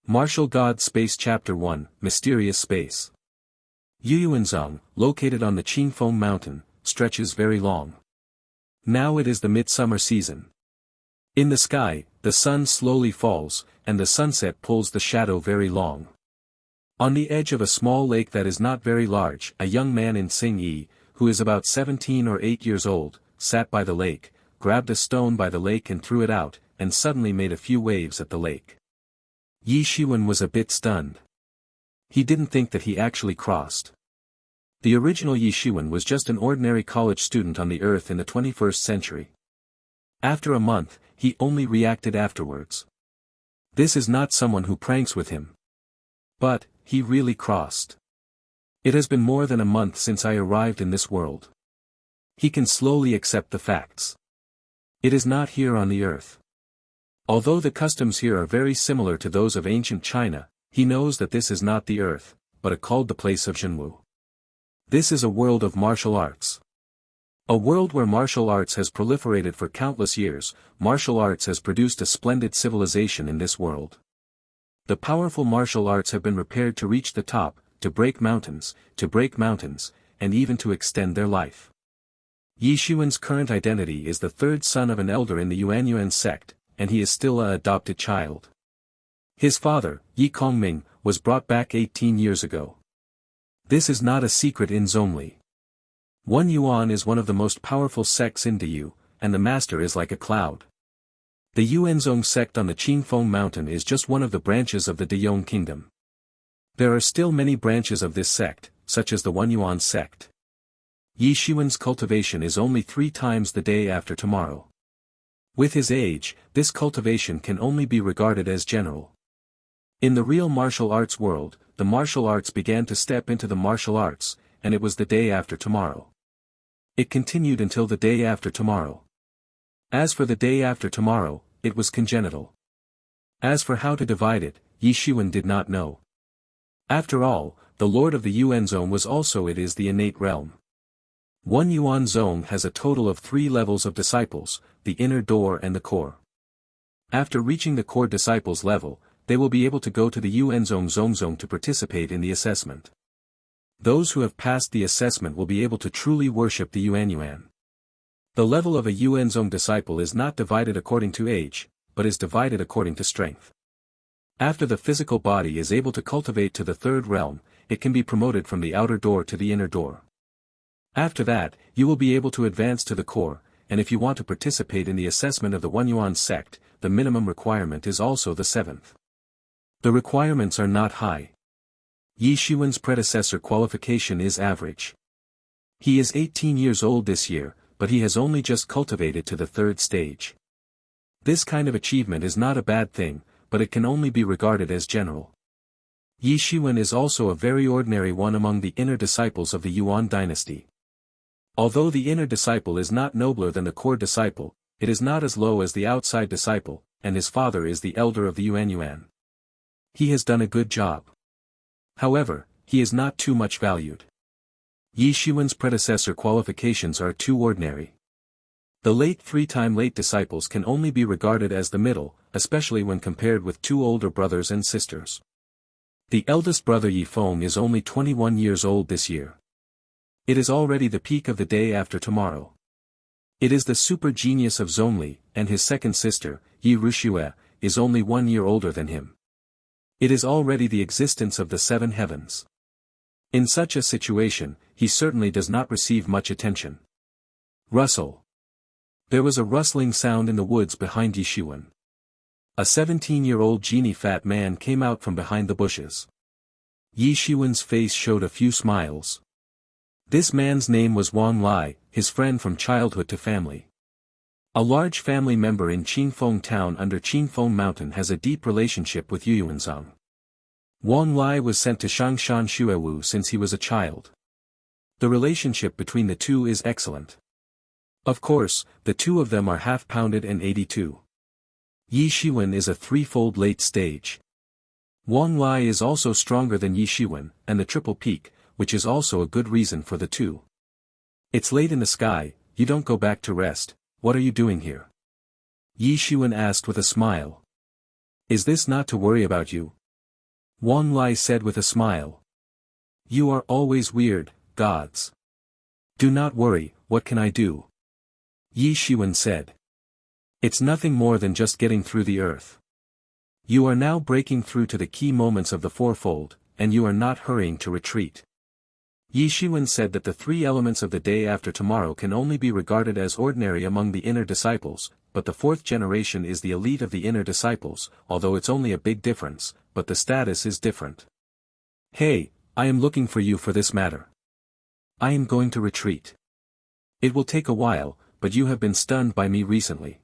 Martial God Space Chapter 1, Mysterious Space. Yuyuanzong, located on the Qingfeng Mountain, stretches very long. Now it is the midsummer season. In the sky, the sun slowly falls, and the sunset pulls the shadow very long. On the edge of a small lake that is not very large, a young man in Xingyi, who is about 17 or 8 years old, sat by the lake, grabbed a stone by the lake and threw it out, and suddenly made a few waves at the lake. Yi Shiwen was a bit stunned. He didn't think that he actually crossed. The original Yi Shiwen was just an ordinary college student on the earth in the 21st century. After a month, he only reacted afterwards. This is not someone who pranks with him. But, he really crossed. It has been more than a month since I arrived in this world. He can slowly accept the facts. It is not here on the earth. Although the customs here are very similar to those of ancient China, he knows that this is not the earth, but called the place of Zhenwu. This is a world of martial arts. A world where martial arts has proliferated for countless years. Martial arts has produced a splendid civilization in this world. The powerful martial arts have been repaired to reach the top, to break mountains, and even to extend their life. Yi Shiwen's current identity is the third son of an elder in the Yuanyuan sect, and he is still an adopted child. His father, Yi Kongming, was brought back 18 years ago. This is not a secret in Zhongli. One Yuan is one of the most powerful sects in Diyu, and the master is like a cloud. The Yuanzong sect on the Qingfeng Mountain is just one of the branches of the Deyong kingdom. There are still many branches of this sect, such as the One Yuan sect. Yi Shiwen's cultivation is only 3 times the day after tomorrow. With his age, this cultivation can only be regarded as general. In the real martial arts world, the martial arts began to step into the martial arts, and it was the day after tomorrow. It continued until the day after tomorrow. As for the day after tomorrow, it was congenital. As for how to divide it, Yi Shiwen did not know. After all, the lord of the Yuan zone was also it is the innate realm. One Yuan zone has a total of 3 levels of disciples, the inner door and the core. After reaching the core disciples level, they will be able to go to the Yuan zone to participate in the assessment. Those who have passed the assessment will be able to truly worship the Yuanyuan. The level of a Yuanzong disciple is not divided according to age, but is divided according to strength. After the physical body is able to cultivate to the 3rd realm, it can be promoted from the outer door to the inner door. After that, you will be able to advance to the core, and if you want to participate in the assessment of the One Yuan sect, the minimum requirement is also the 7th. The requirements are not high. Yi Shiwen's predecessor qualification is average. He is 18 years old this year, but he has only just cultivated to the 3rd stage. This kind of achievement is not a bad thing, but it can only be regarded as general. Yi Shiwen is also a very ordinary one among the inner disciples of the Yuan dynasty. Although the inner disciple is not nobler than the core disciple, it is not as low as the outside disciple, and his father is the elder of the Yuanyuan. He has done a good job. However, he is not too much valued. Yi Shiwen's predecessor qualifications are too ordinary. The late 3-time late disciples can only be regarded as the middle, especially when compared with 2 older brothers and sisters. The eldest brother Yi Feng is only 21 years old this year. It is already the peak of the day after tomorrow. It is the super genius of Zhongli, and his second sister, Yi Ruxue, is only 1 year older than him. It is already the existence of the 7 heavens. In such a situation, he certainly does not receive much attention. Rustle. There was a rustling sound in the woods behind Yi Shiwen. A 17-year-old genie fat man came out from behind the bushes. Yi Shiwen's face showed a few smiles. This man's name was Wang Lai, his friend from childhood to family. A large family member in Qingfeng town under Qingfeng mountain has a deep relationship with Yuyuanzong. Wang Lai was sent to Shangshan Xuewu since he was a child. The relationship between the two is excellent. Of course, the two of them are half-pounded and 82. Yi Shiwen is a 3-fold late stage. Wang Lai is also stronger than Yi Shiwen, and the triple peak, which is also a good reason for the two. It's late in the sky, you don't go back to rest, what are you doing here? Yi Shiwen asked with a smile. Is this not to worry about you? Wang Lai said with a smile. You are always weird, gods. Do not worry, what can I do? Yi Shiwen said. It's nothing more than just getting through the earth. You are now breaking through to the key moments of the fourfold, and you are not hurrying to retreat. Yi Shiwen said that the three elements of the day after tomorrow can only be regarded as ordinary among the inner disciples, but the fourth generation is the elite of the inner disciples, although it's only a big difference, but the status is different. Hey, I am looking for you for this matter. I am going to retreat. It will take a while, but you have been stunned by me recently.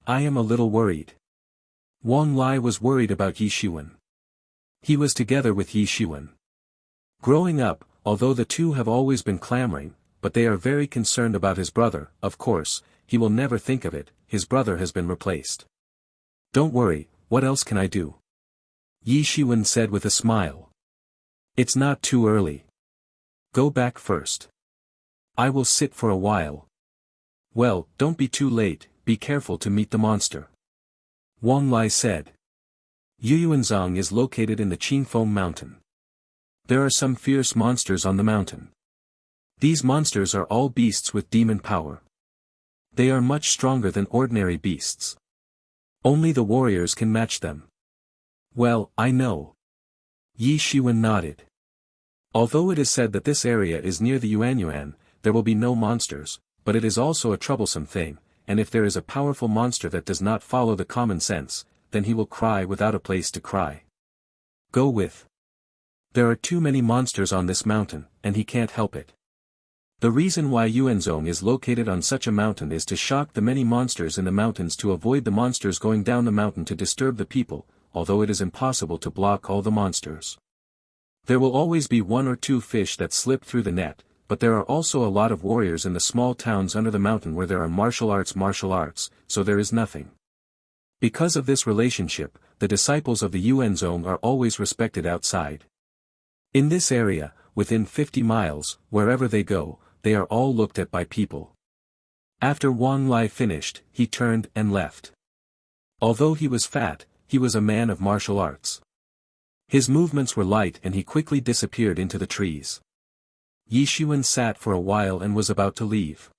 I am a little worried. Wang Lai was worried about Yi Shiwen. He was together with Yi Shiwen. Growing up, although the two have always been clamoring, but they are very concerned about his brother. Of course, he will never think of it, his brother has been replaced. Don't worry, what else can I do? Yi Shiwen said with a smile. It's not too early. Go back first. I will sit for a while. Well, don't be too late, be careful to meet the monster. Wang Lai said. Yuyuanzong is located in the Qingfeng mountain. There are some fierce monsters on the mountain. These monsters are all beasts with demon power. They are much stronger than ordinary beasts. Only the warriors can match them. Well, I know. Yi Shiwen nodded. Although it is said that this area is near the Yuanyuan, there will be no monsters, but it is also a troublesome thing, and if there is a powerful monster that does not follow the common sense, then he will cry without a place to cry. Go with. There are too many monsters on this mountain, and he can't help it. The reason why Yuanzong is located on such a mountain is to shock the many monsters in the mountains to avoid the monsters going down the mountain to disturb the people, although it is impossible to block all the monsters. There will always be one or two fish that slip through the net, but there are also a lot of warriors in the small towns under the mountain where there are martial arts, so there is nothing. Because of this relationship, the disciples of the Yuanzong are always respected outside. In this area, within 50 miles, wherever they go, they are all looked at by people. After Wang Lai finished, he turned and left. Although he was fat, he was a man of martial arts. His movements were light and he quickly disappeared into the trees. Yi Shiwen sat for a while and was about to leave.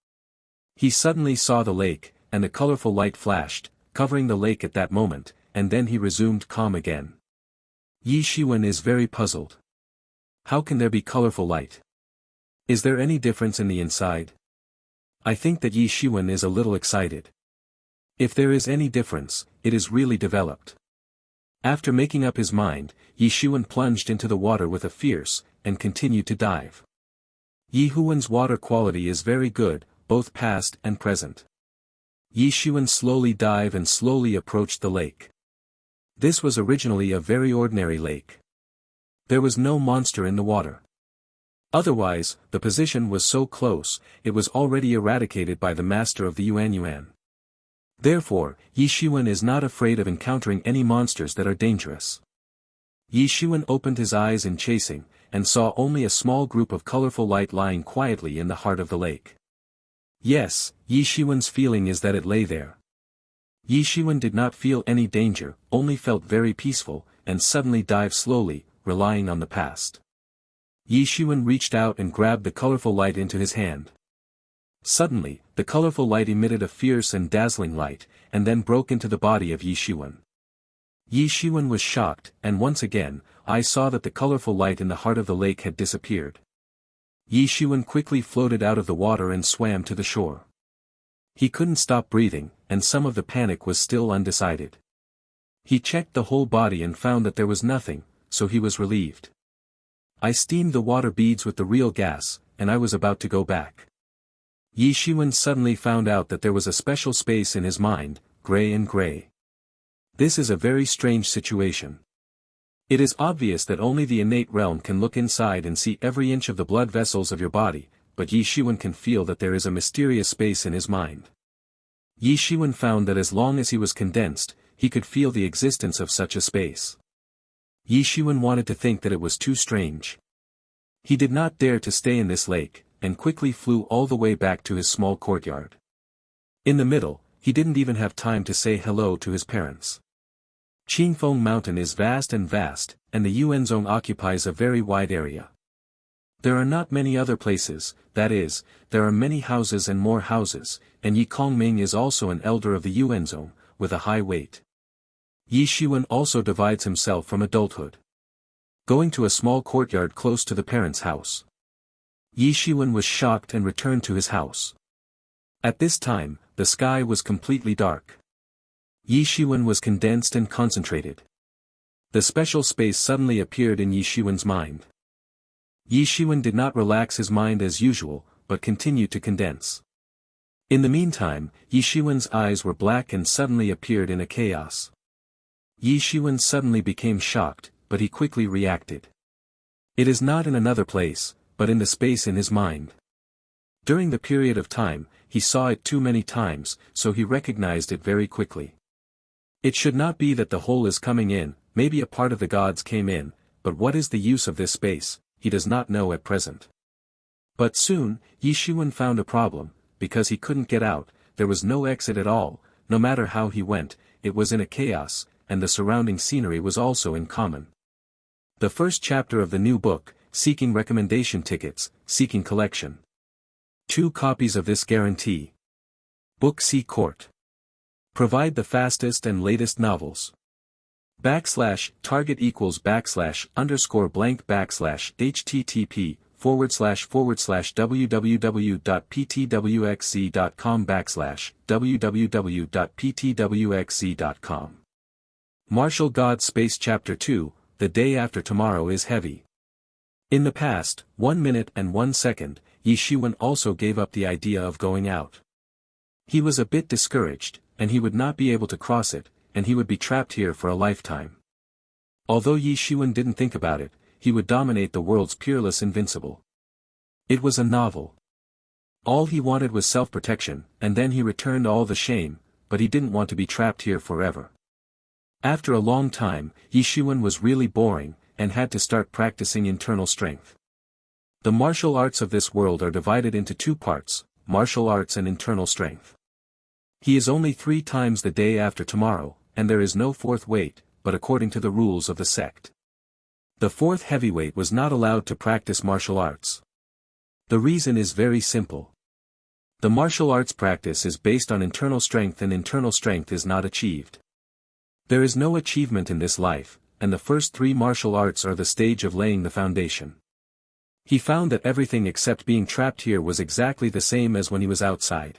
He suddenly saw the lake, and a colorful light flashed, covering the lake at that moment, and then he resumed calm again. Yi Shiwen is very puzzled. How can there be colorful light? Is there any difference in the inside? I think that Yi Shiwen is a little excited. If there is any difference, it is really developed. After making up his mind, Yi Shiwen plunged into the water with a fierce, and continued to dive. Yi Huan's water quality is very good, both past and present. Yi Shiwen slowly dived and slowly approached the lake. This was originally a very ordinary lake. There was no monster in the water. Otherwise, the position was so close, it was already eradicated by the master of the Yuanyuan. Therefore, Yi Shiwen is not afraid of encountering any monsters that are dangerous. Yi Shiwen opened his eyes in chasing, and saw only a small group of colorful light lying quietly in the heart of the lake. Yes, Yi Shiwen's feeling is that it lay there. Yi Shiwen did not feel any danger, only felt very peaceful, and suddenly dived slowly, relying on the past. Yi Shiwen reached out and grabbed the colorful light into his hand. Suddenly, the colorful light emitted a fierce and dazzling light, and then broke into the body of Yi Shiwen. Yi Shiwen was shocked, and once again, I saw that the colorful light in the heart of the lake had disappeared. Yi Shiwen quickly floated out of the water and swam to the shore. He couldn't stop breathing, and some of the panic was still undecided. He checked the whole body and found that there was nothing, so he was relieved. I steamed the water beads with the real gas, and I was about to go back. Yi Shiwen suddenly found out that there was a special space in his mind, gray and gray. This is a very strange situation. It is obvious that only the innate realm can look inside and see every inch of the blood vessels of your body, but Yi Shiwen can feel that there is a mysterious space in his mind. Yi Shiwen found that as long as he was condensed, he could feel the existence of such a space. Yi Shiwen wanted to think that it was too strange. He did not dare to stay in this lake, and quickly flew all the way back to his small courtyard. In the middle, he didn't even have time to say hello to his parents. Qingfeng Mountain is vast, and the Yuanzhong occupies a very wide area. There are not many other places, that is, there are many houses and more houses, and Yi Kongming is also an elder of the Yuanzhong, with a high weight. Yi Xuan also divides himself from adulthood. Going to a small courtyard close to the parents' house. Yi Xuan was shocked and returned to his house. At this time, the sky was completely dark. Yi Xuan was condensed and concentrated. The special space suddenly appeared in Yi Xuan's mind. Yi Xuan did not relax his mind as usual, but continued to condense. In the meantime, Yi Xuan's eyes were black and suddenly appeared in a chaos. Yi Xuan suddenly became shocked, but he quickly reacted. It is not in another place, but in the space in his mind. During the period of time, he saw it too many times, so he recognized it very quickly. It should not be that the whole is coming in, maybe a part of the gods came in, but what is the use of this space, he does not know at present. But soon, Yi Xuan found a problem, because he couldn't get out, there was no exit at all, no matter how he went, it was in a chaos, and the surrounding scenery was also in common. The first chapter of the new book, Seeking Recommendation Tickets, Seeking Collection. 2 copies of this guarantee. Book C Court. Provide the fastest and latest novels. /target equals /_blank http://www.ptwxc.com www.ptwxc.com. Martial God Space Chapter 2, The Day After Tomorrow is Heavy. In the past, 1 minute and 1 second, Yi Xuan also gave up the idea of going out. He was a bit discouraged, and he would not be able to cross it, and he would be trapped here for a lifetime. Although Yi Xuan didn't think about it, he would dominate the world's peerless invincible. It was a novel. All he wanted was self-protection, and then he returned all the shame, but he didn't want to be trapped here forever. After a long time, Yi Xuan was really boring, and had to start practicing internal strength. The martial arts of this world are divided into 2 parts, martial arts and internal strength. He is only 3 times the day after tomorrow, and there is no 4th weight, but according to the rules of the sect. The 4th heavyweight was not allowed to practice martial arts. The reason is very simple. The martial arts practice is based on internal strength, and internal strength is not achieved. There is no achievement in this life, and the first 3 martial arts are the stage of laying the foundation. He found that everything except being trapped here was exactly the same as when he was outside.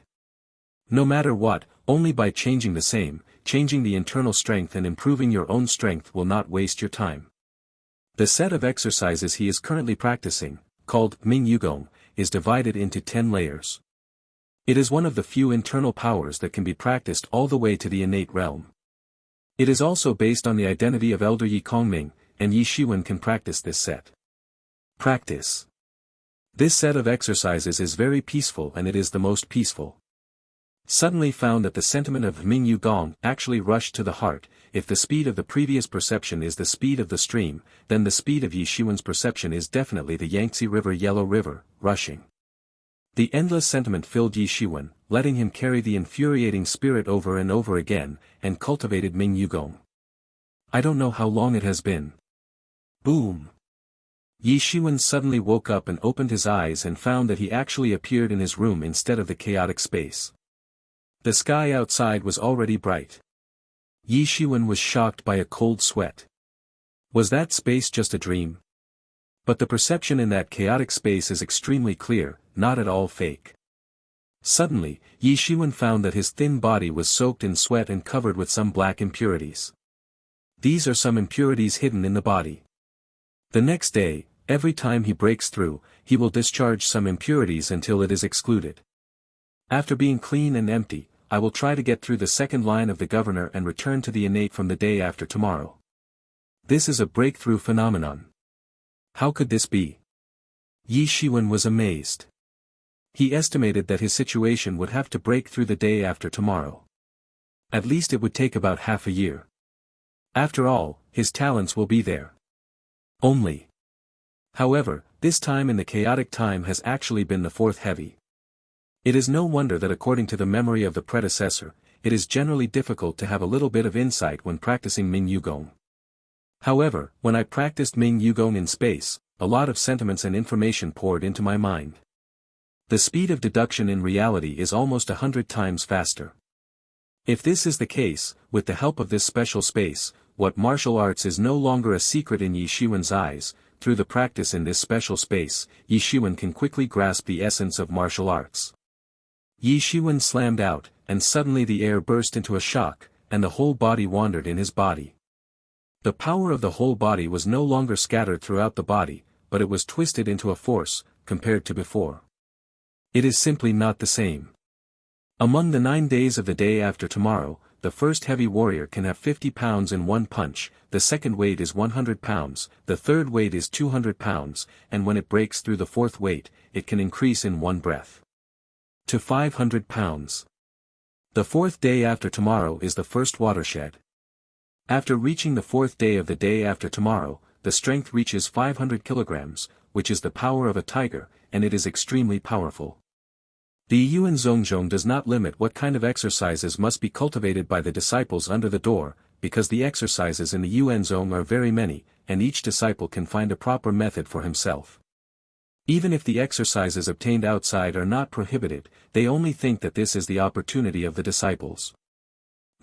No matter what, only by changing the internal strength and improving your own strength will not waste your time. The set of exercises he is currently practicing, called Ming Yugong, is divided into 10 layers. It is one of the few internal powers that can be practiced all the way to the innate realm. It is also based on the identity of Elder Yi Kongming, and Yi Xuan can practice this set. Practice. This set of exercises is very peaceful, and it is the most peaceful. Suddenly found that the sentiment of Ming Yugong actually rushed to the heart. If the speed of the previous perception is the speed of the stream, then the speed of Yi Xuan's perception is definitely the Yangtze River, Yellow River, rushing. The endless sentiment filled Yi Xuan, letting him carry the infuriating spirit over and over again, and cultivated Ming Yugong. I don't know how long it has been. Boom! Yi Xuan suddenly woke up and opened his eyes and found that he actually appeared in his room instead of the chaotic space. The sky outside was already bright. Yi Xuan was shocked by a cold sweat. Was that space just a dream? But the perception in that chaotic space is extremely clear, not at all fake. Suddenly, Yi Xuan found that his thin body was soaked in sweat and covered with some black impurities. These are some impurities hidden in the body. The next day, every time he breaks through, he will discharge some impurities until it is excluded. After being clean and empty, I will try to get through the second line of the governor and return to the innate from the day after tomorrow. This is a breakthrough phenomenon. How could this be? Yi Xuan was amazed. He estimated that his situation would have to break through the day after tomorrow. At least it would take about half a year. After all, his talents will be there. Only. However, this time in the chaotic time has actually been the 4th heavy. It is no wonder that according to the memory of the predecessor, it is generally difficult to have a little bit of insight when practicing Ming Yugong. However, when I practiced Ming Yugong in space, a lot of sentiments and information poured into my mind. The speed of deduction in reality is almost 100 times faster. If this is the case, with the help of this special space, what martial arts is no longer a secret in Yi Shiwen's eyes. Through the practice in this special space, Yi Shiwen can quickly grasp the essence of martial arts. Yi Shiwen slammed out, and suddenly the air burst into a shock, and the whole body wandered in his body. The power of the whole body was no longer scattered throughout the body, but it was twisted into a force, compared to before. It is simply not the same. Among the 9 days of the day after tomorrow, the first heavy warrior can have 50 pounds in one punch, the second weight is 100 pounds, the third weight is 200 pounds, and when it breaks through the fourth weight, it can increase in one breath to 500 pounds. The fourth day after tomorrow is the first watershed. After reaching the fourth day of the day after tomorrow, the strength reaches 500 kilograms, which is the power of a tiger, and it is extremely powerful. The Yuan Zhongzhong does not limit what kind of exercises must be cultivated by the disciples under the door, because the exercises in the Yuan Zhong are very many, and each disciple can find a proper method for himself. Even if the exercises obtained outside are not prohibited, they only think that this is the opportunity of the disciples.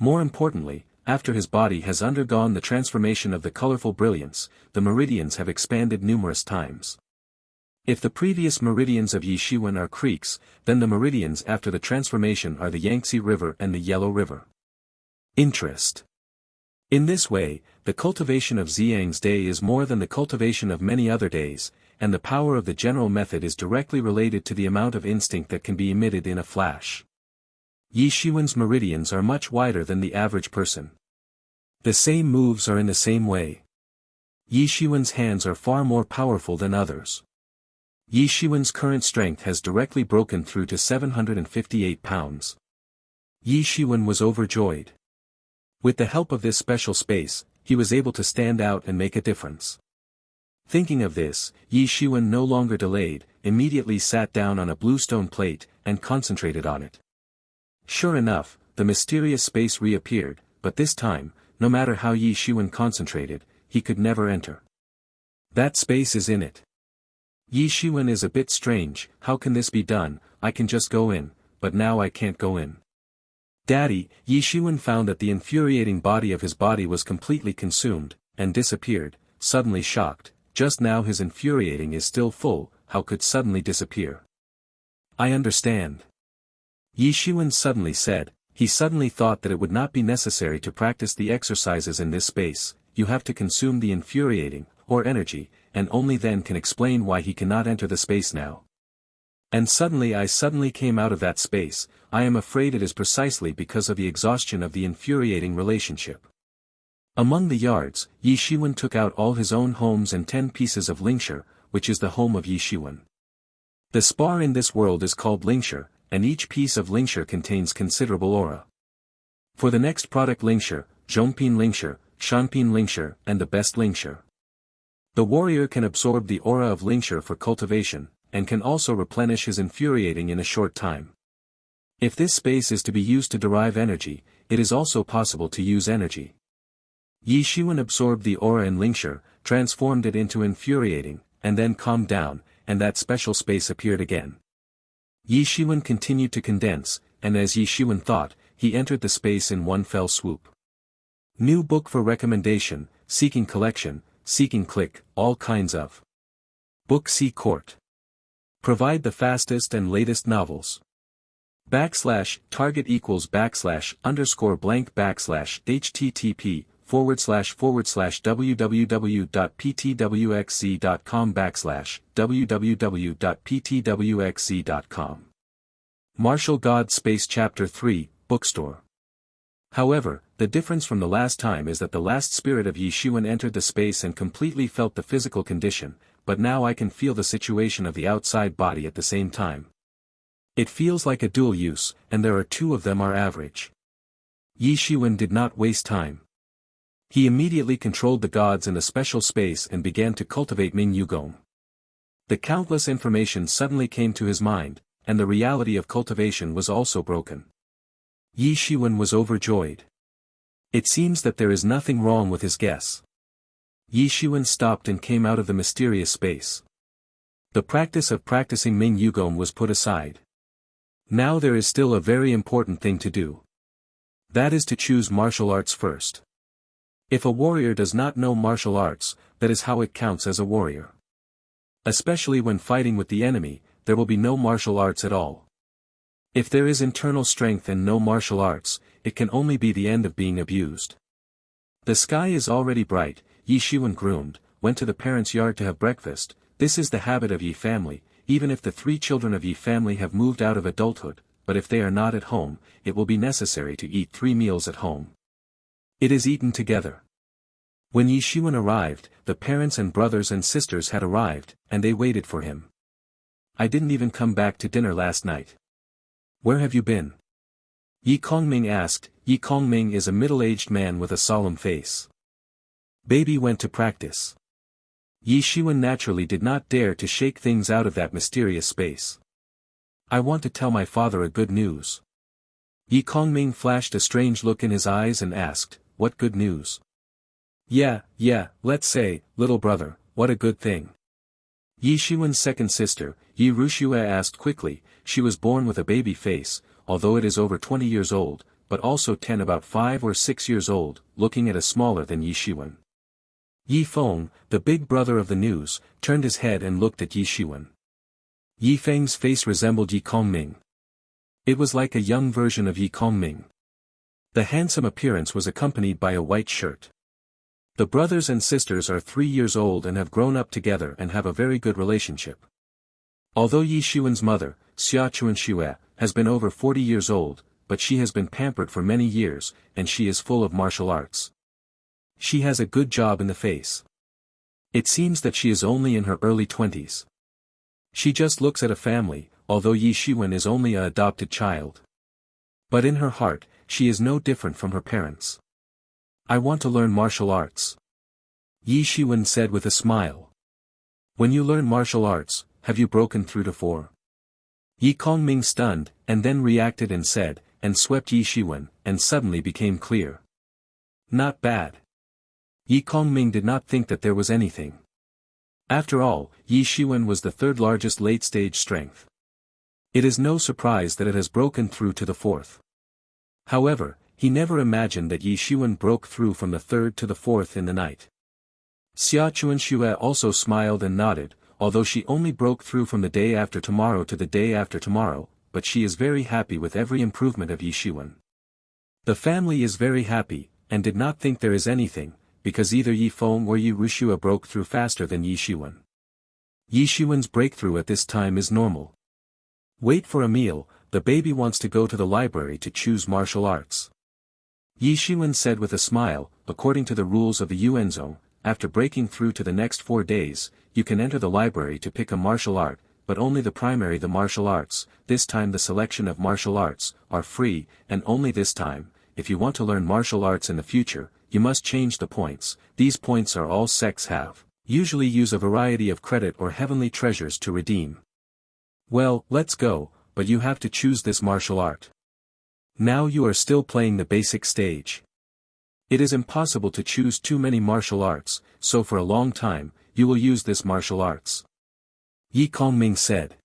More importantly, after his body has undergone the transformation of the colorful brilliance, the meridians have expanded numerous times. If the previous meridians of Yi Shiwen are creeks, then the meridians after the transformation are the Yangtze River and the Yellow River. Interest. In this way, the cultivation of Ziyang's day is more than the cultivation of many other days, and the power of the general method is directly related to the amount of instinct that can be emitted in a flash. Yi Shiwen's meridians are much wider than the average person. The same moves are in the same way. Yi Shiwen's hands are far more powerful than others. Yi Shiwen's current strength has directly broken through to 758 pounds. Yi Shiwen was overjoyed. With the help of this special space, he was able to stand out and make a difference. Thinking of this, Yi Shiwen no longer delayed, immediately sat down on a blue stone plate, and concentrated on it. Sure enough, the mysterious space reappeared, but this time, no matter how Yi Shiwen concentrated, he could never enter. That space is in it. Yi Shiwen is a bit strange, how can this be done? I can just go in, but now I can't go in. Daddy, Yi Shiwen found that the infuriating body of his body was completely consumed, and disappeared, suddenly shocked. Just now his infuriating is still full, how could suddenly disappear? I understand. Yi Shiwen suddenly said, he suddenly thought that it would not be necessary to practice the exercises in this space, you have to consume the infuriating, or energy, and only then can explain why he cannot enter the space now. And suddenly I came out of that space, I am afraid it is precisely because of the exhaustion of the infuriating relationship. Among the yards, Yi Shiwen took out all his own homes and 10 pieces of Lingshire, which is the home of Yi Shiwen. The spar in this world is called Lingshire, and each piece of Lingshire contains considerable aura. For the next product Lingshire, Zhongpin Lingshire, Shanpin Lingshire, and the best Lingshire. The warrior can absorb the aura of Lingshire for cultivation, and can also replenish his infuriating in a short time. If this space is to be used to derive energy, it is also possible to use energy. Yi Shiwen absorbed the aura in Lingshire, transformed it into infuriating, and then calmed down, and that special space appeared again. Yi Shiwen continued to condense, and as Yi Shiwen thought, he entered the space in one fell swoop. New book for recommendation, seeking collection, seeking click, all kinds of. Book C Court. Provide the fastest and latest novels. /target equals /_blank http://www.ptwxc.com www.ptwxc.com. Martial God Space Chapter 3, Bookstore. However, the difference from the last time is that the last spirit of Yi Shiwen entered the space and completely felt the physical condition, but now I can feel the situation of the outside body at the same time. It feels like a dual use, and there are two of them are average. Yi Shiwen did not waste time. He immediately controlled the gods in the special space and began to cultivate Ming Yugong. The countless information suddenly came to his mind, and the reality of cultivation was also broken. Yi Shiwen was overjoyed. It seems that there is nothing wrong with his guess. Yi Shiwen stopped and came out of the mysterious space. The practice of practicing Ming Yugong was put aside. Now there is still a very important thing to do. That is to choose martial arts first. If a warrior does not know martial arts, that is how it counts as a warrior. Especially when fighting with the enemy, there will be no martial arts at all. If there is internal strength and no martial arts, it can only be the end of being abused. The sky is already bright. Yi Shiwen groomed, went to the parents' yard to have breakfast. This is the habit of Yi family, even if the 3 children of Yi family have moved out of adulthood, but if they are not at home, it will be necessary to eat 3 meals at home. It is eaten together. When Yi Shiwen arrived, the parents and brothers and sisters had arrived, and they waited for him. I didn't even come back to dinner last night. Where have you been? Yi Kongming asked. Yi Kongming is a middle-aged man with a solemn face. Baby went to practice. Yi Shiwen naturally did not dare to shake things out of that mysterious space. I want to tell my father a good news. Yi Kongming flashed a strange look in his eyes and asked, what good news? Yeah, let's say, little brother, what a good thing. Yi Shiwen's second sister, Yi Rushue asked quickly. She was born with a baby face, although it is over 20 years old, but also 10 about 5 or 6 years old, looking at a smaller than Yi Shiwen. Yi Feng, the big brother of the news, turned his head and looked at Yi Shiwen. Yi Feng's face resembled Yi Kongming. It was like a young version of Yi Kongming. The handsome appearance was accompanied by a white shirt. The brothers and sisters are 3 years old and have grown up together and have a very good relationship. Although Yi Shiwen's mother, Xia Chuanxue, has been over 40 years old, but she has been pampered for many years, and she is full of martial arts. She has a good job in the face. It seems that she is only in her early 20s. She just looks at a family, although Yi Shiwen is only a adopted child. But in her heart, she is no different from her parents. I want to learn martial arts. Yi Shiwen said with a smile. When you learn martial arts, have you broken through to 4? Yi Kongming stunned, and then reacted and said, and swept Yi Shiwen, and suddenly became clear. Not bad. Yi Kongming did not think that there was anything. After all, Yi Shiwen was the 3rd largest late-stage strength. It is no surprise that it has broken through to the 4th. However, he never imagined that Yi Shiwen broke through from the 3rd to the 4th in the night. Xia Chuanxue also smiled and nodded, although she only broke through from the day after tomorrow to the day after tomorrow, but she is very happy with every improvement of Yi Shiwen. The family is very happy, and did not think there is anything, because either Yi Feng or Yi Rushue broke through faster than Yi Shiwen. Yi Shiwen's breakthrough at this time is normal. Wait for a meal, the baby wants to go to the library to choose martial arts. Yi Shiwen said with a smile, according to the rules of the Yuanzong, after breaking through to the next 4 days, you can enter the library to pick a martial art, but only the martial arts, this time the selection of martial arts, are free, and only this time, if you want to learn martial arts in the future, you must change the points. These points are all sects have. Usually use a variety of credit or heavenly treasures to redeem. Well, let's go, but you have to choose this martial art. Now you are still playing the basic stage. It is impossible to choose too many martial arts, so for a long time, you will use this martial arts. Yi Kongming said.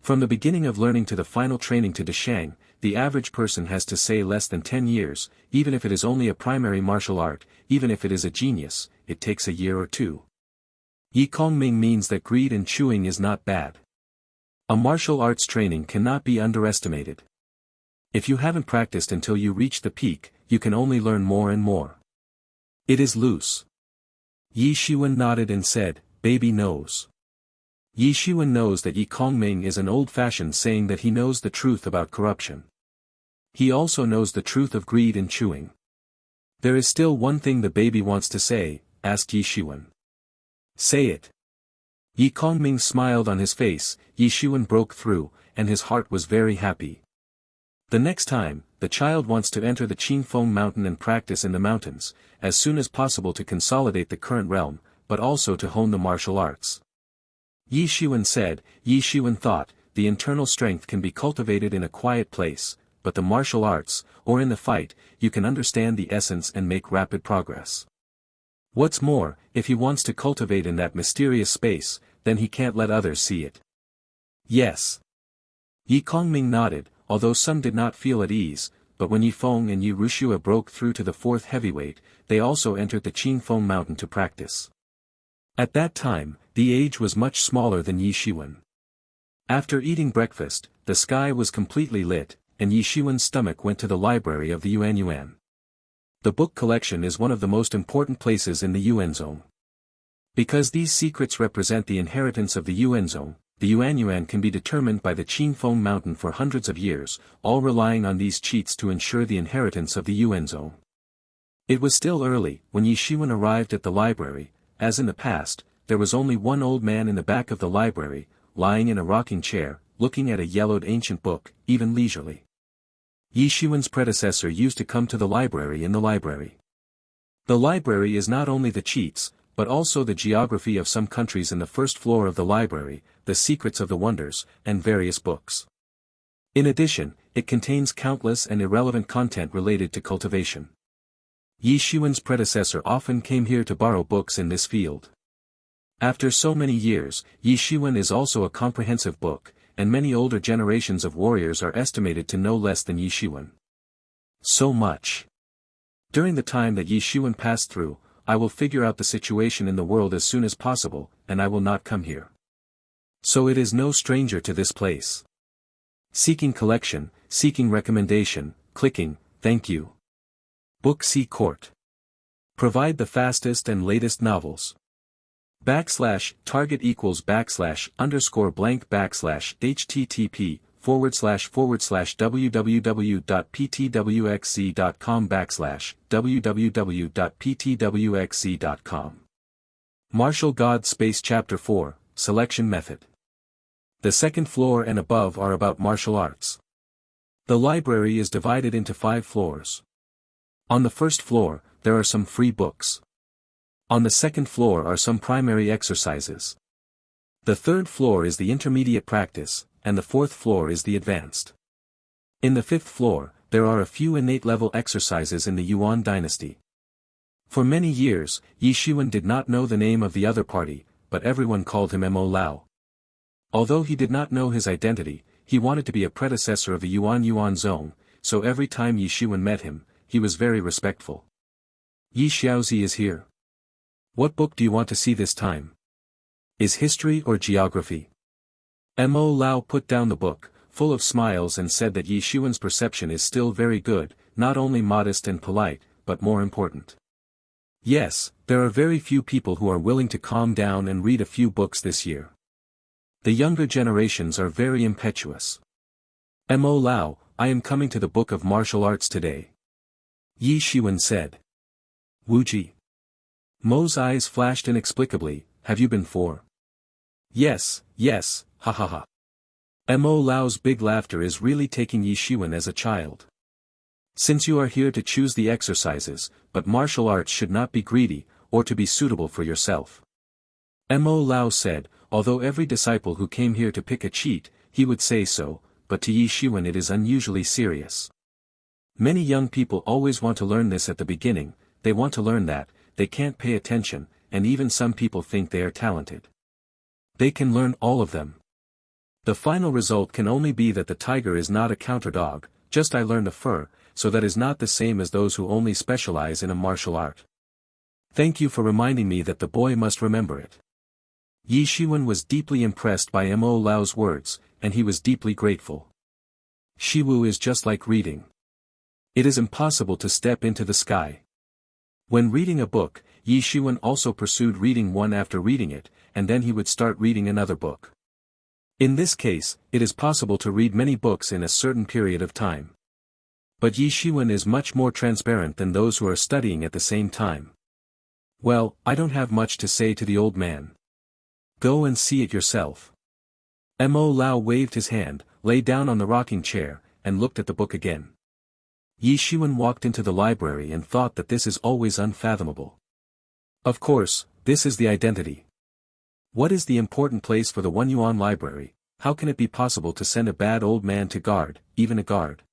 From the beginning of learning to the final training to Deshang, the average person has to say less than 10 years, even if it is only a primary martial art, even if it is a genius, it takes a year or 2. Yi Kongming means that greed and chewing is not bad. A martial arts training cannot be underestimated. If you haven't practiced until you reach the peak, you can only learn more and more. It is loose. Yi Shiwen nodded and said, baby knows. Yi Shiwen knows that Yi Kongming is an old-fashioned saying that he knows the truth about corruption. He also knows the truth of greed and chewing. There is still one thing the baby wants to say, asked Yi Shiwen. Say it. Yi Kongming smiled on his face. Yi Shiwen broke through, and his heart was very happy. The next time, the child wants to enter the Qingfeng mountain and practice in the mountains, as soon as possible to consolidate the current realm, but also to hone the martial arts. Yi Shiwen said. Yi Shiwen thought, the internal strength can be cultivated in a quiet place, but the martial arts, or in the fight, you can understand the essence and make rapid progress. What's more, if he wants to cultivate in that mysterious space, then he can't let others see it. Yes. Yi Kongming nodded, although some did not feel at ease, but when Yi Feng and Yi Rushua broke through to the fourth heavyweight, they also entered the Qingfeng mountain to practice. At that time, the age was much smaller than Yi Shiwen. After eating breakfast, the sky was completely lit, and Yi Shiwen's stomach went to the library of the Yuanyuan. The book collection is one of the most important places in the Yuanzong. Because these secrets represent the inheritance of the Yuanzong, the Yuanyuan can be determined by the Qingfeng mountain for hundreds of years, all relying on these cheats to ensure the inheritance of the Yuanzong. It was still early when Yi Shiwen arrived at the library. As in the past, there was only one old man in the back of the library, lying in a rocking chair, looking at a yellowed ancient book, even leisurely. Yi Shiwen's predecessor used to come to the library in the library. The library is not only the cheats, but also the geography of some countries in the first floor of the library, the secrets of the wonders, and various books. In addition, it contains countless and irrelevant content related to cultivation. Yi Shiwen's predecessor often came here to borrow books in this field. After so many years, Yi Shiwen is also a comprehensive book, and many older generations of warriors are estimated to know less than Yi Shiwen. So much. During the time that Yi Shiwen passed through, I will figure out the situation in the world as soon as possible, and I will not come here. So it is no stranger to this place. Seeking collection, seeking recommendation, clicking, thank you. Book C Court. Provide the fastest and latest novels. /target equals /_blank /http://www.ptwxc.com www.ptwxc.com. Martial God Space Chapter 4, Selection Method. The second floor and above are about martial arts. The library is divided into 5 floors. On the first floor, there are some free books. On the second floor are some primary exercises. The third floor is the intermediate practice, and the fourth floor is the advanced. In the fifth floor, there are a few innate level exercises in the Yuan dynasty. For many years, Yi Shiwen did not know the name of the other party, but everyone called him Mo Lao. Although he did not know his identity, he wanted to be a predecessor of the Yuanzong, so every time Yi Shiwen met him, he was very respectful. Yi Xiaozi is here. What book do you want to see this time? Is history or geography? Mo Lao put down the book, full of smiles, and said that Yi Shiwen's perception is still very good, not only modest and polite, but more important. Yes, there are very few people who are willing to calm down and read a few books this year. The younger generations are very impetuous. Mo Lao, I am coming to the book of martial arts today. Yi Shiwen said. Wuji. Mo's eyes flashed inexplicably. Have you been for? Yes, ha ha ha. Mo Lao's big laughter is really taking Yi Shiwen as a child. Since you are here to choose the exercises, but martial arts should not be greedy, or to be suitable for yourself. Mo Lao said, although every disciple who came here to pick a cheat, he would say so, but to Yi Shiwen it is unusually serious. Many young people always want to learn this at the beginning, they want to learn that, they can't pay attention, and even some people think they are talented. They can learn all of them. The final result can only be that the tiger is not a counter dog, just I learned a fur, so that is not the same as those who only specialize in a martial art. Thank you for reminding me that the boy must remember it. Yi Shiwen was deeply impressed by Mo Lao's words, and he was deeply grateful. Shiwu is just like reading. It is impossible to step into the sky. When reading a book, Yi Shiwen also pursued reading one after reading it, and then he would start reading another book. In this case, it is possible to read many books in a certain period of time. But Yi Shiwen is much more transparent than those who are studying at the same time. Well, I don't have much to say to the old man. Go and see it yourself. Mo Lao waved his hand, lay down on the rocking chair, and looked at the book again. Yi Shiwen walked into the library and thought that this is always unfathomable. Of course, this is the identity. What is the important place for the One Yuan library? How can it be possible to send a bad old man to guard, even a guard?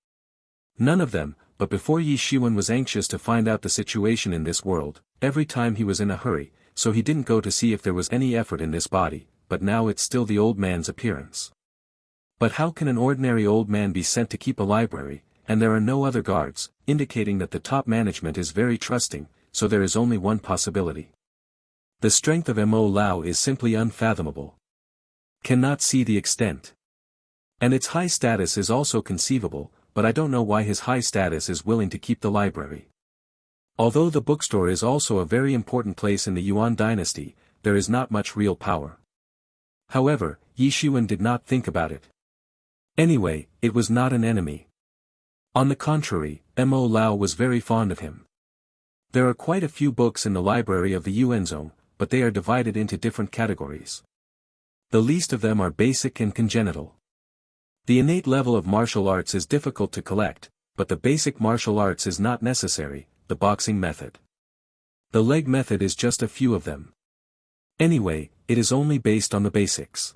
None of them, but before Yi Shiwen was anxious to find out the situation in this world, every time he was in a hurry, so he didn't go to see if there was any effort in this body, but now it's still the old man's appearance. But how can an ordinary old man be sent to keep a library, and there are no other guards, indicating that the top management is very trusting, so there is only one possibility. The strength of Mo Lao is simply unfathomable. Cannot see the extent. And its high status is also conceivable, but I don't know why his high status is willing to keep the library. Although the bookstore is also a very important place in the Yuan dynasty, there is not much real power. However, Yi Shiwen did not think about it. Anyway, it was not an enemy. On the contrary, Mo Lao was very fond of him. There are quite a few books in the library of the Yuanzong, but they are divided into different categories. The least of them are basic and congenital. The innate level of martial arts is difficult to collect, but the basic martial arts is not necessary, the boxing method. The leg method is just a few of them. Anyway, it is only based on the basics.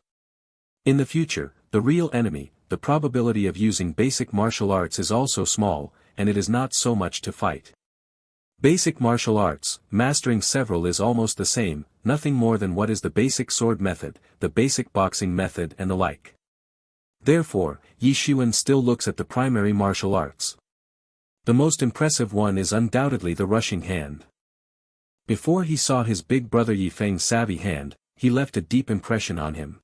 In the future, the real enemy, the probability of using basic martial arts is also small, and it is not so much to fight. Basic martial arts, mastering several is almost the same, nothing more than what is the basic sword method, the basic boxing method and the like. Therefore, Yi Shiwen still looks at the primary martial arts. The most impressive one is undoubtedly the rushing hand. Before he saw his big brother Yi Feng's savvy hand, he left a deep impression on him.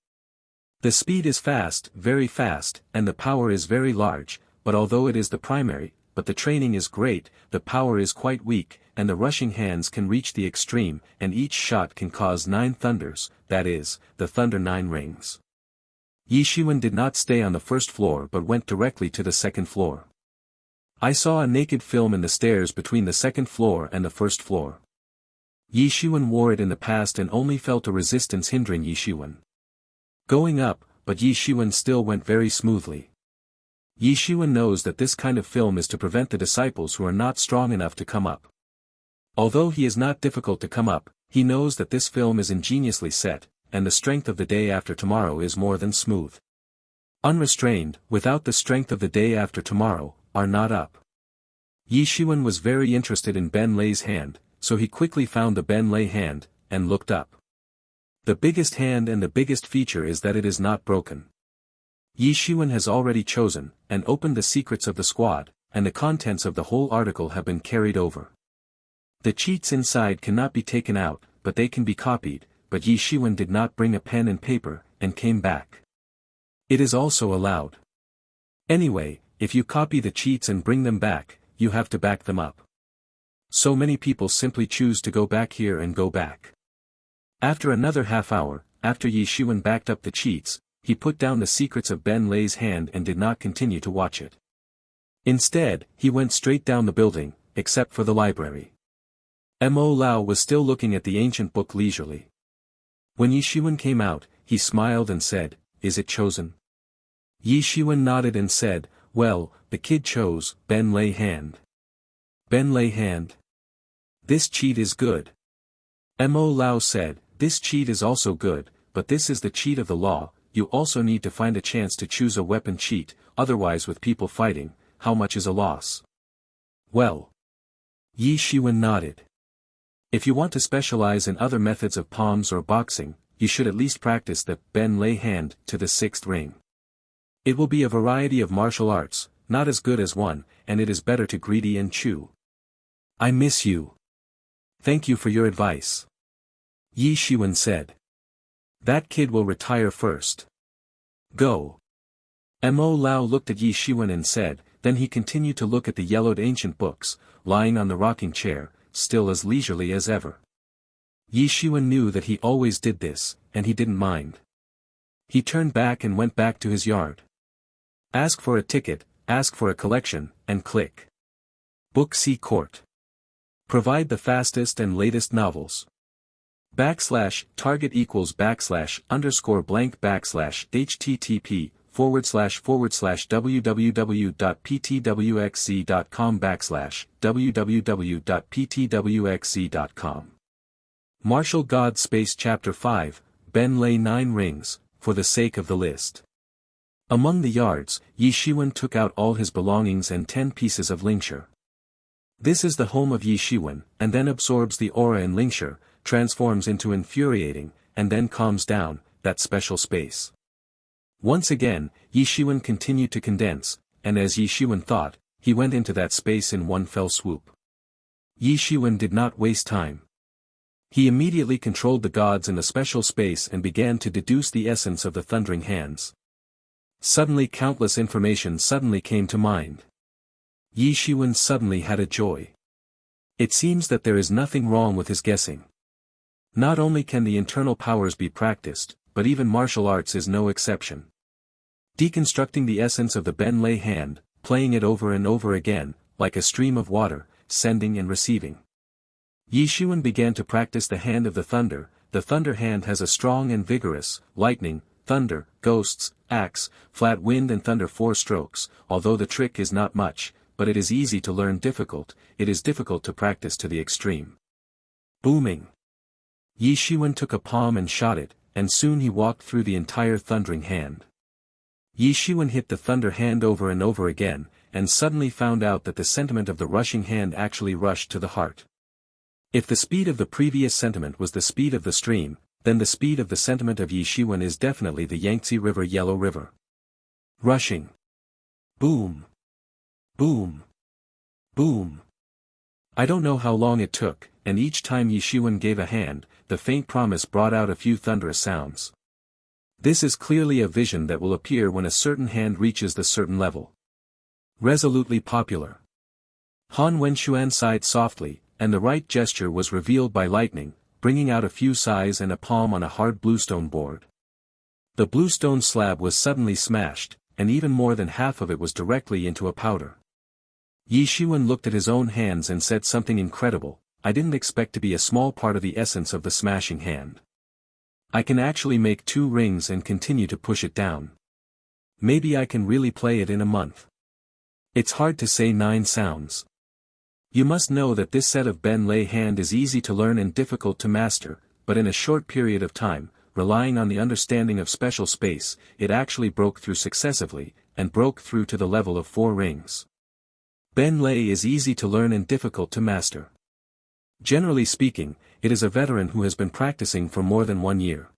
The speed is fast, very fast, and the power is very large, but although it is the primary, but the training is great, the power is quite weak, and the rushing hands can reach the extreme, and each shot can cause 9 thunders, that is, the thunder 9 rings. Yi Shiwen did not stay on the first floor but went directly to the second floor. I saw a naked film in the stairs between the second floor and the first floor. Yi Shiwen wore it in the past and only felt a resistance hindering Yi Shiwen. Going up, but Yi Shiwen still went very smoothly. Yi Shiwen knows that this kind of film is to prevent the disciples who are not strong enough to come up. Although he is not difficult to come up, he knows that this film is ingeniously set, and the strength of the day after tomorrow is more than smooth. Unrestrained, without the strength of the day after tomorrow, are not up. Yi Shiwen was very interested in Ben Lei's hand, so he quickly found the Ben Lei hand, and looked up. The biggest hand and the biggest feature is that it is not broken. Yi Shiwen has already chosen, and opened the secrets of the squad, and the contents of the whole article have been carried over. The cheats inside cannot be taken out, but they can be copied, but Yi Shiwen did not bring a pen and paper, and came back. It is also allowed. Anyway, if you copy the cheats and bring them back, you have to back them up. So many people simply choose to go back here and go back. After another half hour, after Yi Shiwen backed up the cheats, he put down the secrets of Ben Lei's hand and did not continue to watch it. Instead, he went straight down the building, except for the library. Mo Lao was still looking at the ancient book leisurely. When Yi Shiwen came out, he smiled and said, "Is it chosen?" Yi Shiwen nodded and said, "Well, the kid chose Ben Lei hand." Ben Lei hand. This cheat is good. Mo Lao said, "This cheat is also good, but this is the cheat of the law. You also need to find a chance to choose a weapon cheat, otherwise with people fighting, how much is a loss?" Well. Yi Shiwen nodded. If you want to specialize in other methods of palms or boxing, you should at least practice the Ben Lei hand to the 6th ring. It will be a variety of martial arts, not as good as one, and it is better to greedy and chew. I miss you. Thank you for your advice. Yi Shiwen said. That kid will retire first. Go. Mo Lao looked at Yi Shiwen and said, then he continued to look at the yellowed ancient books, lying on the rocking chair, still as leisurely as ever. Yi Shiwen knew that he always did this, and he didn't mind. He turned back and went back to his yard. Ask for a ticket, ask for a collection, and click. Book C Court. Provide the fastest and latest novels. /target equals /_blank http://www.ptwxc.com www.ptwxc.com. Martial God Space Chapter 5, Ben Lei 9 Rings, for the sake of the list. Among the yards, Yi Shiwen took out all his belongings and 10 pieces of lingshire. This is the home of Yi Shiwen, and then absorbs the aura in lingshire, transforms into infuriating, and then calms down, that special space. Once again, Yi Shiwen continued to condense, and as Yi Shiwen thought, he went into that space in one fell swoop. Yi Shiwen did not waste time. He immediately controlled the gods in the special space and began to deduce the essence of the thundering hands. Suddenly countless information suddenly came to mind. Yi Shiwen suddenly had a joy. It seems that there is nothing wrong with his guessing. Not only can the internal powers be practiced, but even martial arts is no exception. Deconstructing the essence of the Ben Lei hand, playing it over and over again, like a stream of water, sending and receiving. Yi Shiwen began to practice the hand of the thunder hand has a strong and vigorous, lightning, thunder, ghosts, axe, flat wind and thunder 4 strokes, although the trick is not much, but it is easy to learn it is difficult to practice to the extreme. Booming. Yi Shiwen took a palm and shot it, and soon he walked through the entire thundering hand. Yi Shiwen hit the thunder hand over and over again, and suddenly found out that the sentiment of the rushing hand actually rushed to the heart. If the speed of the previous sentiment was the speed of the stream, then the speed of the sentiment of Yi Shiwen is definitely the Yangtze River Yellow River. Rushing. Boom. Boom. Boom. I don't know how long it took, and each time Yi Shiwen gave a hand, the faint promise brought out a few thunderous sounds. This is clearly a vision that will appear when a certain hand reaches the certain level. Resolutely popular. Han Wenxuan sighed softly, and the right gesture was revealed by lightning, bringing out a few sighs and a palm on a hard bluestone board. The bluestone slab was suddenly smashed, and even more than half of it was directly into a powder. Yi Shiwen looked at his own hands and said something incredible. I didn't expect to be a small part of the essence of the smashing hand. I can actually make 2 rings and continue to push it down. Maybe I can really play it in a month. It's hard to say 9 sounds. You must know that this set of Ben Lei hand is easy to learn and difficult to master, but in a short period of time, relying on the understanding of special space, it actually broke through successively, and broke through to the level of 4 rings. Ben Lei is easy to learn and difficult to master. Generally speaking, it is a veteran who has been practicing for more than 1 year.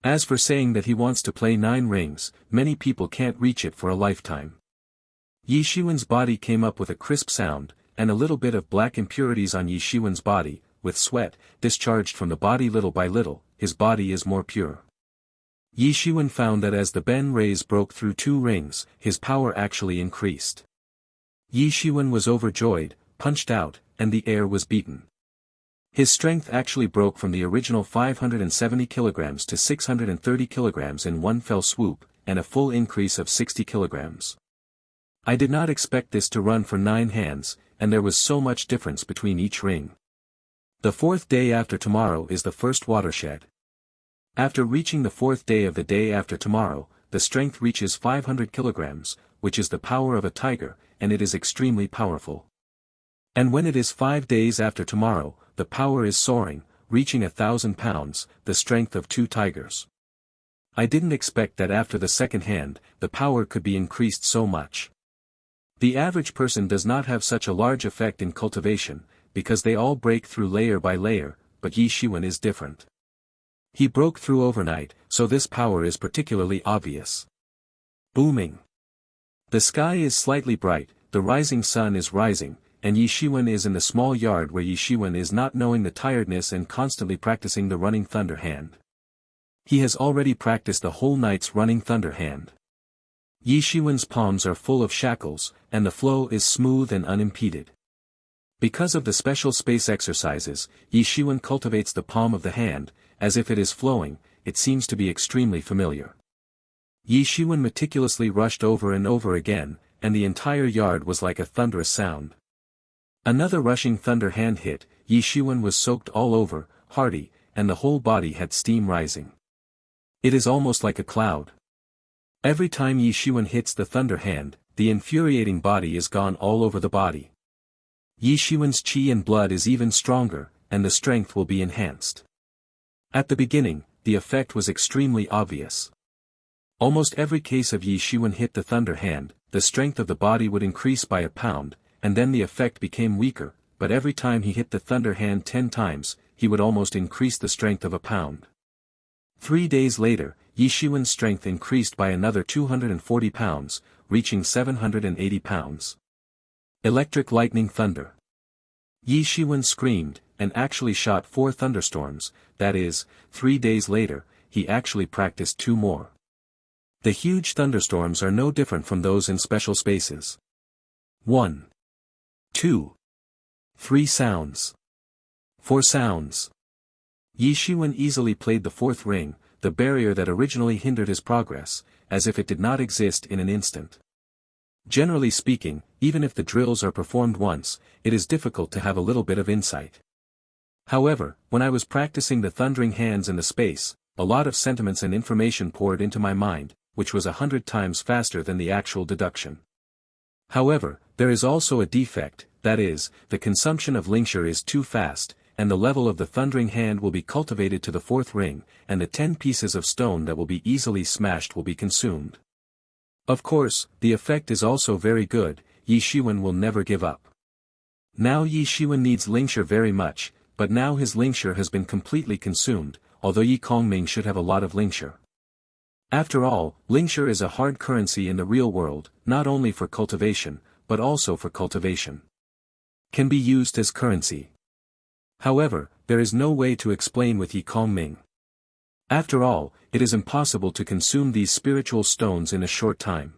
As for saying that he wants to play 9 rings, many people can't reach it for a lifetime. Yi Shiwen's body came up with a crisp sound, and a little bit of black impurities on Yi Shiwen's body, with sweat, discharged from the body little by little, his body is more pure. Yi Shiwen found that as the Ben rays broke through 2 rings, his power actually increased. Yi Shiwen was overjoyed, punched out, and the air was beaten. His strength actually broke from the original 570 kilograms to 630 kilograms in one fell swoop, and a full increase of 60 kilograms. I did not expect this to run for 9 hands, and there was so much difference between each ring. The 4th day after tomorrow is the first watershed. After reaching the 4th day of the day after tomorrow, the strength reaches 500 kilograms, which is the power of a tiger, and it is extremely powerful. And when it is 5 days after tomorrow, the power is soaring, reaching 1,000 pounds, the strength of 2 tigers. I didn't expect that after the 2nd hand, the power could be increased so much. The average person does not have such a large effect in cultivation, because they all break through layer by layer, but Yi Shiwen is different. He broke through overnight, so this power is particularly obvious. Booming. The sky is slightly bright, the rising sun is rising, and Yi Shiwen is in the small yard where Yi Shiwen is not knowing the tiredness and constantly practicing the running thunder hand. He has already practiced the whole night's running thunder hand. Yi Shiwen's palms are full of shackles, and the flow is smooth and unimpeded. Because of the special space exercises, Yi Shiwen cultivates the palm of the hand, as if it is flowing, it seems to be extremely familiar. Yi Shiwen meticulously rushed over and over again, and the entire yard was like a thunderous sound. Another rushing thunder hand hit, Yi Shiwen was soaked all over, hearty, and the whole body had steam rising. It is almost like a cloud. Every time Yi Shiwen hits the thunder hand, the infuriating body is gone all over the body. Yi Shiwen's qi and blood is even stronger, and the strength will be enhanced. At the beginning, the effect was extremely obvious. Almost every case of Yi Shiwen hit the thunder hand, the strength of the body would increase by a pound, and then the effect became weaker, but every time he hit the thunder hand 10 times, he would almost increase the strength of a pound. 3 days later, Yi Shiwen's strength increased by another 240 pounds, reaching 780 pounds. Electric lightning thunder. Yi Shiwen screamed, and actually shot 4 thunderstorms, that is, 3 days later, he actually practiced 2 more. The huge thunderstorms are no different from those in special spaces. 1, 2, 3 sounds. 4 sounds. Yi Shiwen easily played the 4th ring, the barrier that originally hindered his progress, as if it did not exist in an instant. Generally speaking, even if the drills are performed once, it is difficult to have a little bit of insight. However, when I was practicing the thundering hands in the space, a lot of sentiments and information poured into my mind, which was 100 times faster than the actual deduction. However, there is also a defect, that is, the consumption of lincture is too fast, and the level of the thundering hand will be cultivated to the 4th ring, and the 10 pieces of stone that will be easily smashed will be consumed. Of course, the effect is also very good. Yi Shiwen will never give up. Now Yi Shiwen needs lincture very much, but now his lincture has been completely consumed, although Yi Kongming should have a lot of lincture. After all, lincture is a hard currency in the real world, not only for cultivation, but also for cultivation. Can be used as currency. However, there is no way to explain with Yi Kongming. After all, it is impossible to consume these spiritual stones in a short time.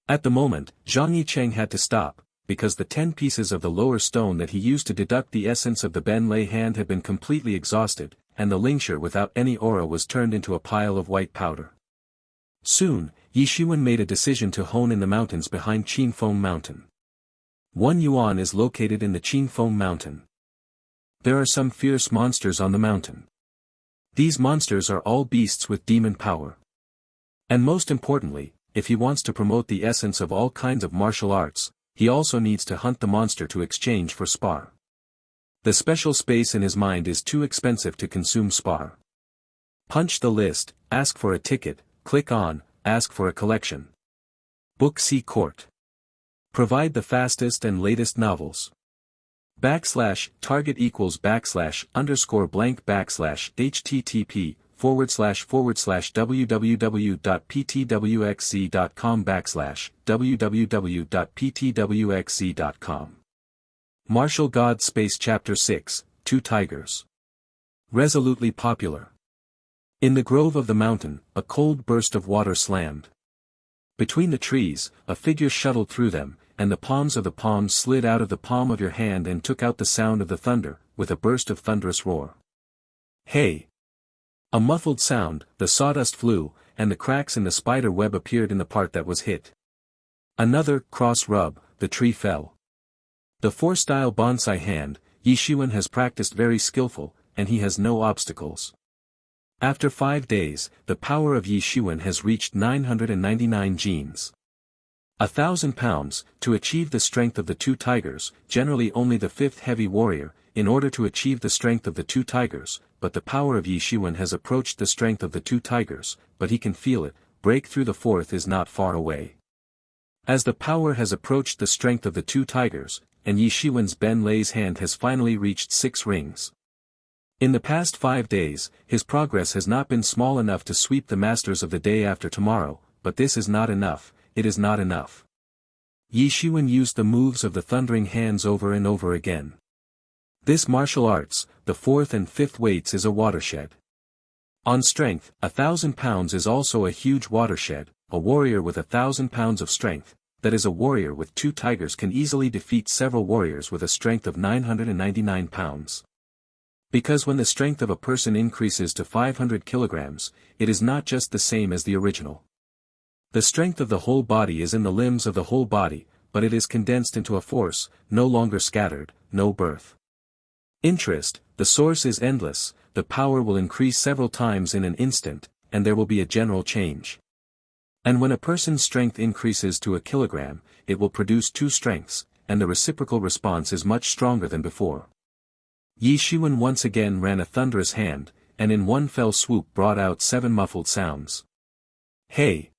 At the moment, Zhang Yicheng had to stop, because the 10 pieces of the lower stone that he used to deduct the essence of the Ben Lei hand had been completely exhausted, and the lincture without any aura was turned into a pile of white powder. Soon, Yi Shiwen made a decision to hone in the mountains behind Qinfeng Mountain. 1 yuan is located in the Qinfeng Mountain. There are some fierce monsters on the mountain. These monsters are all beasts with demon power. And most importantly, if he wants to promote the essence of all kinds of martial arts, he also needs to hunt the monster to exchange for spar. The special space in his mind is too expensive to consume spar. Punch the list, ask for a ticket, click on, ask for a collection. Book C Court. Provide the fastest and latest novels. /target equals /_blank http://www.ptwxc.com www.ptwxc.com. Martial God Space Chapter 6, 2 Tigers. Resolutely popular. In the grove of the mountain, a cold burst of water slammed. Between the trees, a figure shuttled through them, and the palms of the palms slid out of the palm of your hand and took out the sound of the thunder, with a burst of thunderous roar. Hey! A muffled sound, the sawdust flew, and the cracks in the spider web appeared in the part that was hit. Another cross rub, the tree fell. The 4-style bonsai hand, Yi Shiwen has practiced very skillful, and he has no obstacles. After 5 days, the power of Yi Shiwen has reached 999 genes. 1,000 pounds, to achieve the strength of the 2 tigers, generally only the 5th heavy warrior, in order to achieve the strength of the 2 tigers, but the power of Yi Shiwen has approached the strength of the 2 tigers, but he can feel it, break through the 4th is not far away. As the power has approached the strength of the 2 tigers, and Yi Shiwen's Ben Lei's hand has finally reached 6 rings. In the past 5 days, his progress has not been small enough to sweep the masters of the day after tomorrow, but this is not enough, it is not enough. Yi Shiwen used the moves of the thundering hands over and over again. This martial arts, the 4th and 5th weights is a watershed. On strength, 1,000 pounds is also a huge watershed. A warrior with 1,000 pounds of strength, that is a warrior with 2 tigers, can easily defeat several warriors with a strength of 999 pounds. Because when the strength of a person increases to 500 kilograms, it is not just the same as the original. The strength of the whole body is in the limbs of the whole body, but it is condensed into a force, no longer scattered, no birth. Interest, the source is endless, the power will increase several times in an instant, and there will be a general change. And when a person's strength increases to a kilogram, it will produce 2 strengths, and the reciprocal response is much stronger than before. Yi Shiwen once again ran a thunderous hand, and in one fell swoop brought out 7 muffled sounds. Hey!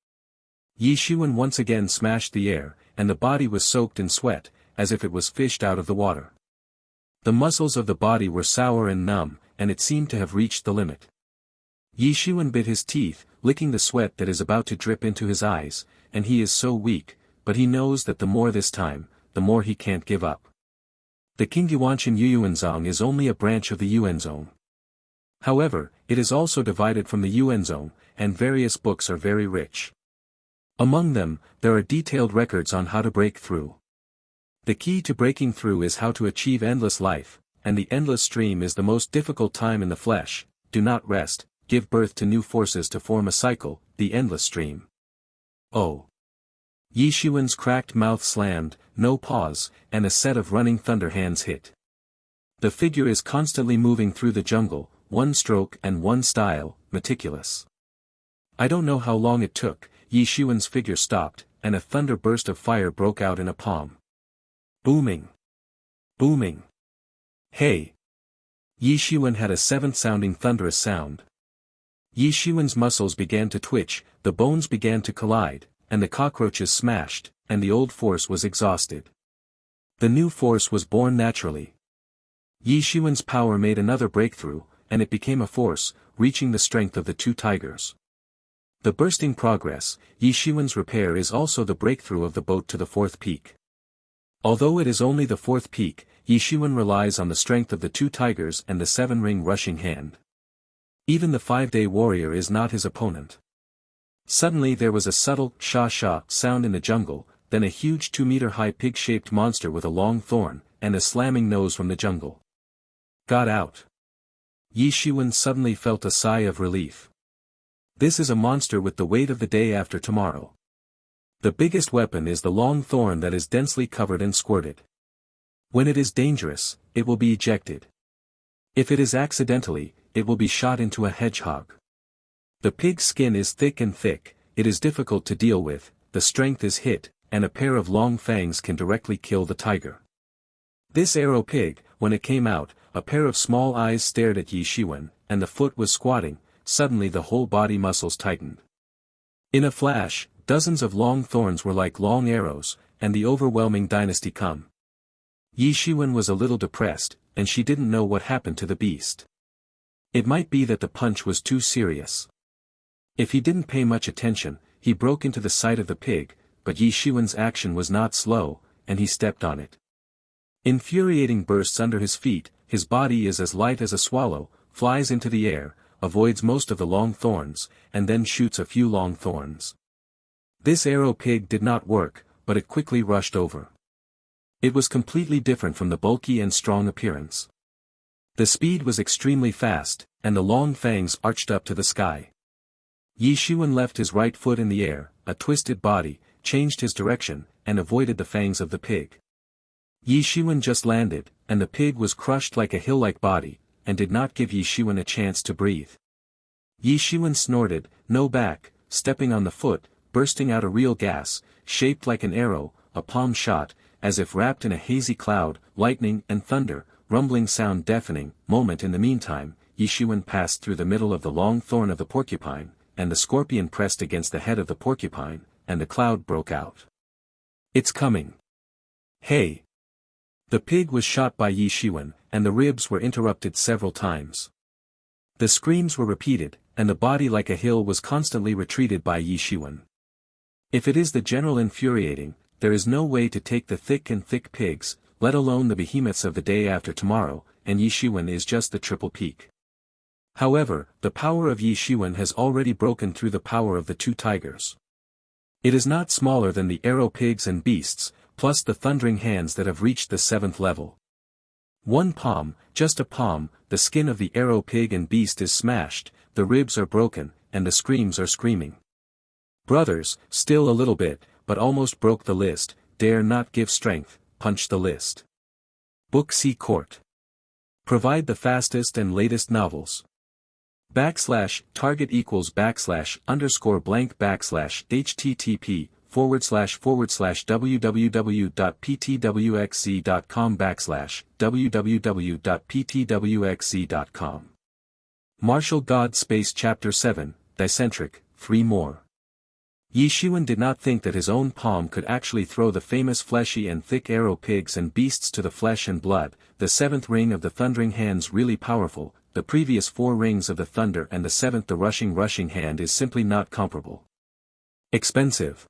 Yi Xuan once again smashed the air, and the body was soaked in sweat, as if it was fished out of the water. The muscles of the body were sour and numb, and it seemed to have reached the limit. Yi Xuan bit his teeth, licking the sweat that is about to drip into his eyes, and he is so weak, but he knows that the more this time, the more he can't give up. The Qingyuanshan Yuyuanzong is only a branch of the Yuanzong. However, it is also divided from the Yuanzong, and various books are very rich. Among them, there are detailed records on how to break through. The key to breaking through is how to achieve endless life, and the endless stream is the most difficult time in the flesh. Do not rest, give birth to new forces to form a cycle, the endless stream. Oh! Yi Xuan's cracked mouth slammed, no pause, and a set of running thunder hands hit. The figure is constantly moving through the jungle, one stroke and one style, meticulous. I don't know how long it took. Yi Xuan's figure stopped, and a thunder burst of fire broke out in a palm. Booming! Booming! Hey! Yi Xuan had a seventh-sounding thunderous sound. Yi Xuan's muscles began to twitch, the bones began to collide, and the cockroaches smashed, and the old force was exhausted. The new force was born naturally. Yi Xuan's power made another breakthrough, and it became a force, reaching the strength of the two tigers. The bursting progress, Yi Xuan's repair is also the breakthrough of the boat to the fourth peak. Although it is only the fourth peak, Yi Xuan relies on the strength of the two tigers and the seven-ring rushing hand. Even the 5-day warrior is not his opponent. Suddenly there was a subtle sha-sha sound in the jungle, then a huge 2-meter-high pig-shaped monster with a long thorn, and a slamming nose from the jungle. Got out. Yi Xuan suddenly felt a sigh of relief. This is a monster with the weight of the day after tomorrow. The biggest weapon is the long thorn that is densely covered and squirted. When it is dangerous, it will be ejected. If it is accidentally, it will be shot into a hedgehog. The pig's skin is thick and thick, it is difficult to deal with, the strength is hit, and a pair of long fangs can directly kill the tiger. This arrow pig, when it came out, a pair of small eyes stared at Yi Xuan, and the foot was squatting. Suddenly the whole body muscles tightened. In a flash, dozens of long thorns were like long arrows, and the overwhelming dynasty come. Yi Xuan was a little depressed, and she didn't know what happened to the beast. It might be that the punch was too serious. If he didn't pay much attention, he broke into the sight of the pig, but Yi Xuan's action was not slow, and he stepped on it. Infuriating bursts under his feet, his body is as light as a swallow, flies into the air, avoids most of the long thorns, and then shoots a few long thorns. This arrow pig did not work, but it quickly rushed over. It was completely different from the bulky and strong appearance. The speed was extremely fast, and the long fangs arched up to the sky. Yi Xuan left his right foot in the air, a twisted body, changed his direction, and avoided the fangs of the pig. Yi Xuan just landed, and the pig was crushed like a hill-like body, and did not give Yi Xuan a chance to breathe. Yi Xuan snorted, no back, stepping on the foot, bursting out a real gas, shaped like an arrow, a palm shot, as if wrapped in a hazy cloud, lightning and thunder, rumbling sound deafening. Moment in the meantime, Yi Xuan passed through the middle of the long thorn of the porcupine, and the scorpion pressed against the head of the porcupine, and the cloud broke out. It's coming. Hey! The pig was shot by Yi Xuan, and the ribs were interrupted several times. The screams were repeated, and the body like a hill was constantly retreated by Yi Xuan. If it is the general infuriating, there is no way to take the thick and thick pigs, let alone the behemoths of the day after tomorrow, and Yi Xuan is just the triple peak. However, the power of Yi Xuan has already broken through the power of the two tigers. It is not smaller than the arrow pigs and beasts, plus the thundering hands that have reached the 7th level. One palm, just a palm, the skin of the arrow pig and beast is smashed, the ribs are broken, and the screams are screaming. Brothers, still a little bit, but almost broke the list, dare not give strength, punch the list. Book C Court. Provide the fastest and latest novels. /target equals /_blank http://www.ptwxc.com www.ptwxc.com. Martial God Space Chapter 7, Dicentric, 3 more. Yi Xuan did not think that his own palm could actually throw the famous fleshy and thick arrow pigs and beasts to the flesh and blood, the seventh ring of the thundering hands really powerful, the previous 4 rings of the thunder and the seventh the rushing hand is simply not comparable. Expensive.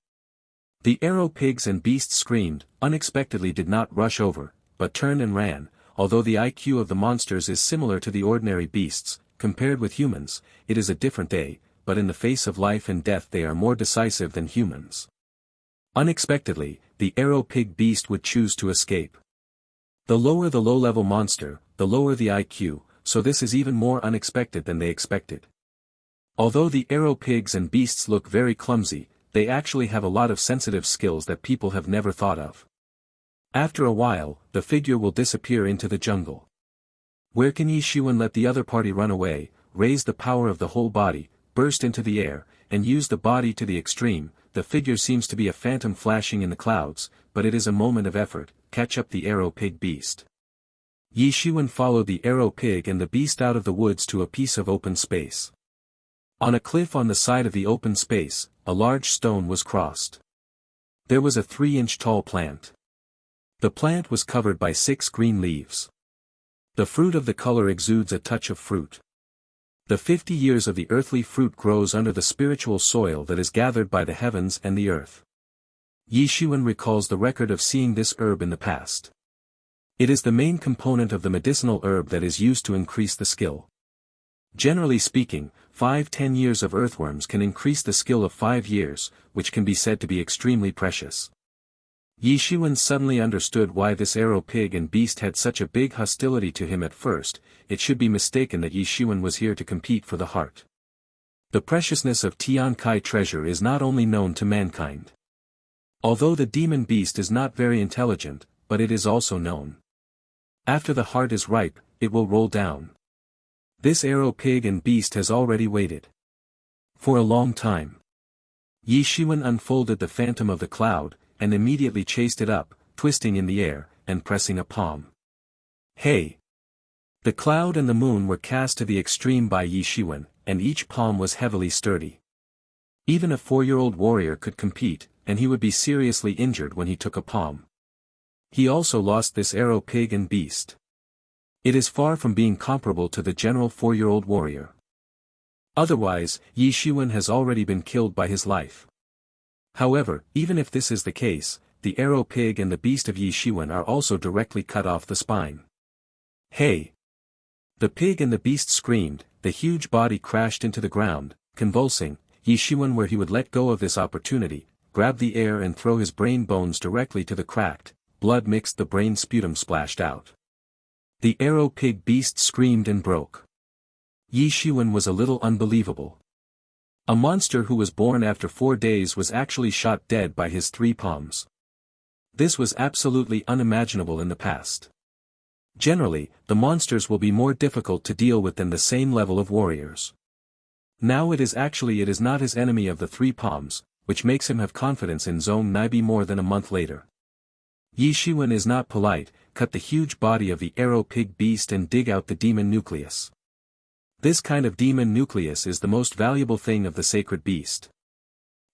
The arrow pigs and beasts screamed, unexpectedly did not rush over, but turned and ran, although the IQ of the monsters is similar to the ordinary beasts, compared with humans, it is a different day, but in the face of life and death they are more decisive than humans. Unexpectedly, the arrow pig beast would choose to escape. The lower the low-level monster, the lower the IQ, so this is even more unexpected than they expected. Although the arrow pigs and beasts look very clumsy, they actually have a lot of sensitive skills that people have never thought of. After a while, the figure will disappear into the jungle. Where can Yi Xuan let the other party run away, raise the power of the whole body, burst into the air, and use the body to the extreme? The figure seems to be a phantom flashing in the clouds, but it is a moment of effort, catch up the arrow pig beast. Yi Xuan followed the arrow pig and the beast out of the woods to a piece of open space. On a cliff on the side of the open space, a large stone was crossed. There was a 3-inch tall plant. The plant was covered by 6 green leaves. The fruit of the color exudes a touch of fruit. The 50 years of the earthly fruit grows under the spiritual soil that is gathered by the heavens and the earth. Yi Xuan recalls the record of seeing this herb in the past. It is the main component of the medicinal herb that is used to increase the skill. Generally speaking, 5-10 years of earthworms can increase the skill of 5 years, which can be said to be extremely precious. Yi Xuan suddenly understood why this arrow pig and beast had such a big hostility to him at first. It should be mistaken that Yi Xuan was here to compete for the heart. The preciousness of Tian Kai treasure is not only known to mankind. Although the demon beast is not very intelligent, but it is also known. After the heart is ripe, it will roll down. This arrow pig and beast has already waited for a long time. Yi Xuan unfolded the phantom of the cloud, and immediately chased it up, twisting in the air, and pressing a palm. Hey! The cloud and the moon were cast to the extreme by Yi Xuan, and each palm was heavily sturdy. Even a 4-year-old warrior could compete, and he would be seriously injured when he took a palm. He also lost this arrow pig and beast. It is far from being comparable to the general 4-year-old warrior. Otherwise, Yi Xuan has already been killed by his life. However, even if this is the case, the arrow pig and the beast of Yi Xuan are also directly cut off the spine. Hey! The pig and the beast screamed, the huge body crashed into the ground, convulsing. Yi Xuan, where he would let go of this opportunity, grab the air and throw his brain bones directly to the cracked, blood-mixed the brain sputum splashed out. The arrow pig beast screamed and broke. Yi Xuan was a little unbelievable. A monster who was born after 4 days was actually shot dead by his 3 palms. This was absolutely unimaginable in the past. Generally, the monsters will be more difficult to deal with than the same level of warriors. Now it is not his enemy of the 3 palms, which makes him have confidence in Zhong Naibi more than a month later. Yi Xuan is not polite, cut the huge body of the arrow pig beast and dig out the demon nucleus. This kind of demon nucleus is the most valuable thing of the sacred beast.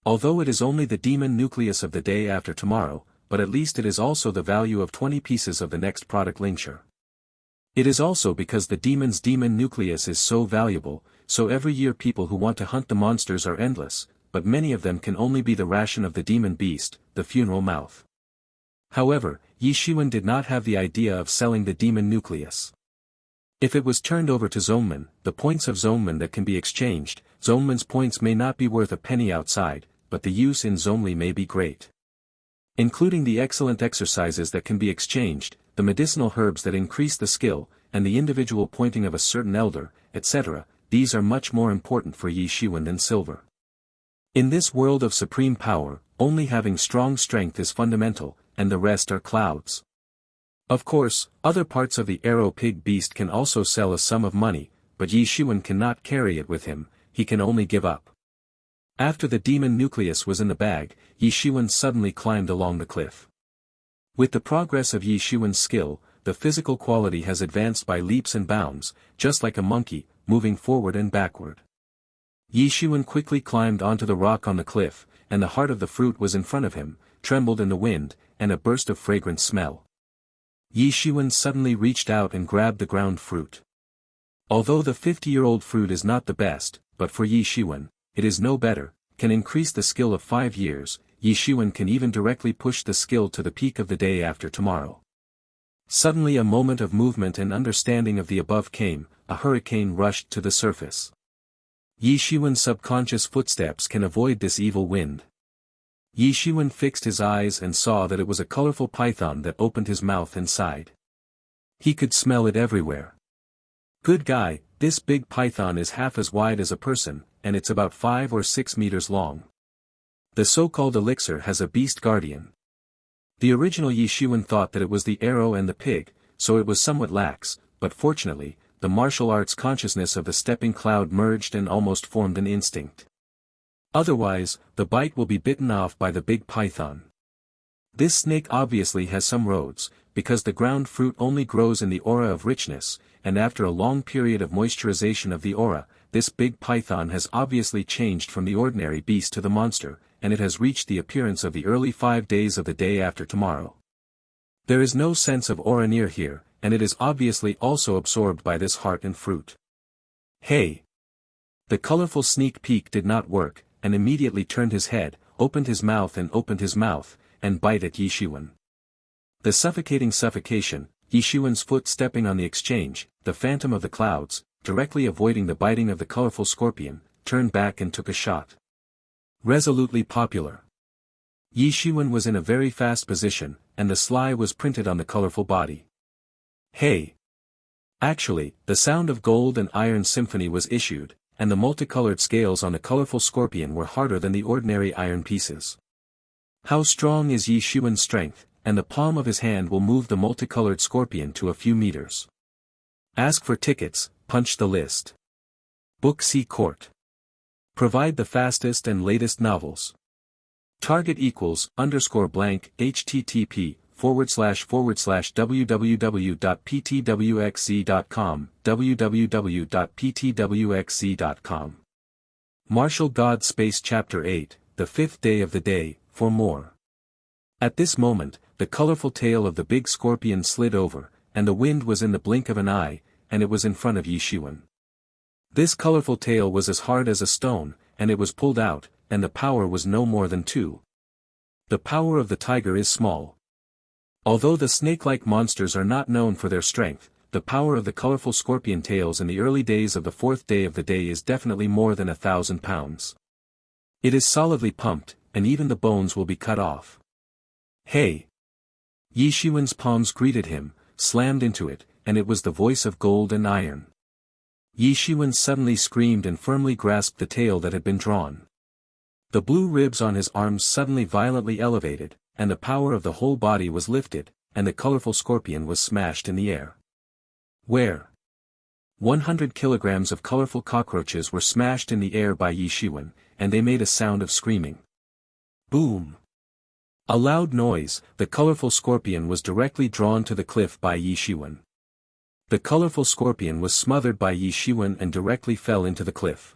Although it is only the demon nucleus of the day after tomorrow, but at least it is also the value of 20 pieces of the next product lincture. It is also because the demon's demon nucleus is so valuable, so every year people who want to hunt the monsters are endless, but many of them can only be the ration of the demon beast, the funeral mouth. However, Yi Xuan did not have the idea of selling the demon nucleus. If it was turned over to Zhongmen, the points of Zhongmen that can be exchanged, Zhongmen's points may not be worth a penny outside, but the use in Zhongli may be great. Including the excellent exercises that can be exchanged, the medicinal herbs that increase the skill, and the individual pointing of a certain elder, etc., these are much more important for Yi Xuan than silver. In this world of supreme power, only having strong strength is fundamental, and the rest are clouds. Of course, other parts of the arrow pig beast can also sell a sum of money, but Yi Xuan cannot carry it with him, he can only give up. After the demon nucleus was in the bag, Yi Xuan suddenly climbed along the cliff. With the progress of Yi Xuan's skill, the physical quality has advanced by leaps and bounds, just like a monkey, moving forward and backward. Yixuan quickly climbed onto the rock on the cliff, and the heart of the fruit was in front of him, trembled in the wind, and a burst of fragrant smell. Yixuan suddenly reached out and grabbed the ground fruit. Although the 50-year-old fruit is not the best, but for Yixuan, it is no better, can increase the skill of 5 years, Yixuan can even directly push the skill to the peak of the day after tomorrow. Suddenly a moment of movement and understanding of the above came, a hurricane rushed to the surface. Yixuan's subconscious footsteps can avoid this evil wind. Yixuan fixed his eyes and saw that it was a colorful python that opened his mouth and sighed. He could smell it everywhere. Good guy, this big python is half as wide as a person, and it's about 5 or 6 meters long. The so-called elixir has a beast guardian. The original Yixuan thought that it was the arrow and the pig, so it was somewhat lax, but fortunately, the martial arts consciousness of the stepping cloud merged and almost formed an instinct. Otherwise, the bite will be bitten off by the big python. This snake obviously has some roads, because the ground fruit only grows in the aura of richness, and after a long period of moisturization of the aura, this big python has obviously changed from the ordinary beast to the monster, and it has reached the appearance of the early 5 days of the day after tomorrow. There is no sense of aura near here, and it is obviously also absorbed by this heart and fruit. Hey! The colorful sneak peek did not work, and immediately turned his head, opened his mouth, and bite at Yixuan. The suffocation, Yixuan's foot stepping on the exchange, the phantom of the clouds, directly avoiding the biting of the colorful scorpion, turned back and took a shot. Resolutely popular. Yixuan was in a very fast position, and the sly was printed on the colorful body. Hey! Actually, the sound of gold and iron symphony was issued, and the multicolored scales on the colorful scorpion were harder than the ordinary iron pieces. How strong is Yixuan's strength, and the palm of his hand will move the multicolored scorpion to a few meters. Ask for tickets, punch the list. Book C Court. Provide the fastest and latest novels. Target equals _blank http://www.ptwxc.com www.ptwxc.com. Martial God Space Chapter 8, The Fifth Day of the Day, for more. At this moment, the colorful tail of the big scorpion slid over, and the wind was in the blink of an eye, and it was in front of Yixuan. This colorful tail was as hard as a stone, and it was pulled out, and the power was no more than 2. The power of the tiger is small. Although the snake-like monsters are not known for their strength, the power of the colorful scorpion tails in the early days of the 4th day of the day is definitely more than 1,000 pounds. It is solidly pumped, and even the bones will be cut off. Hey! Yixuan's palms greeted him, slammed into it, and it was the voice of gold and iron. Yixuan suddenly screamed and firmly grasped the tail that had been drawn. The blue ribs on his arms suddenly violently elevated, and the power of the whole body was lifted, and the colorful scorpion was smashed in the air. Where? 100 kilograms of colorful cockroaches were smashed in the air by Yixuan, and they made a sound of screaming. Boom! A loud noise, the colorful scorpion was directly drawn to the cliff by Yixuan. The colorful scorpion was smothered by Yixuan and directly fell into the cliff.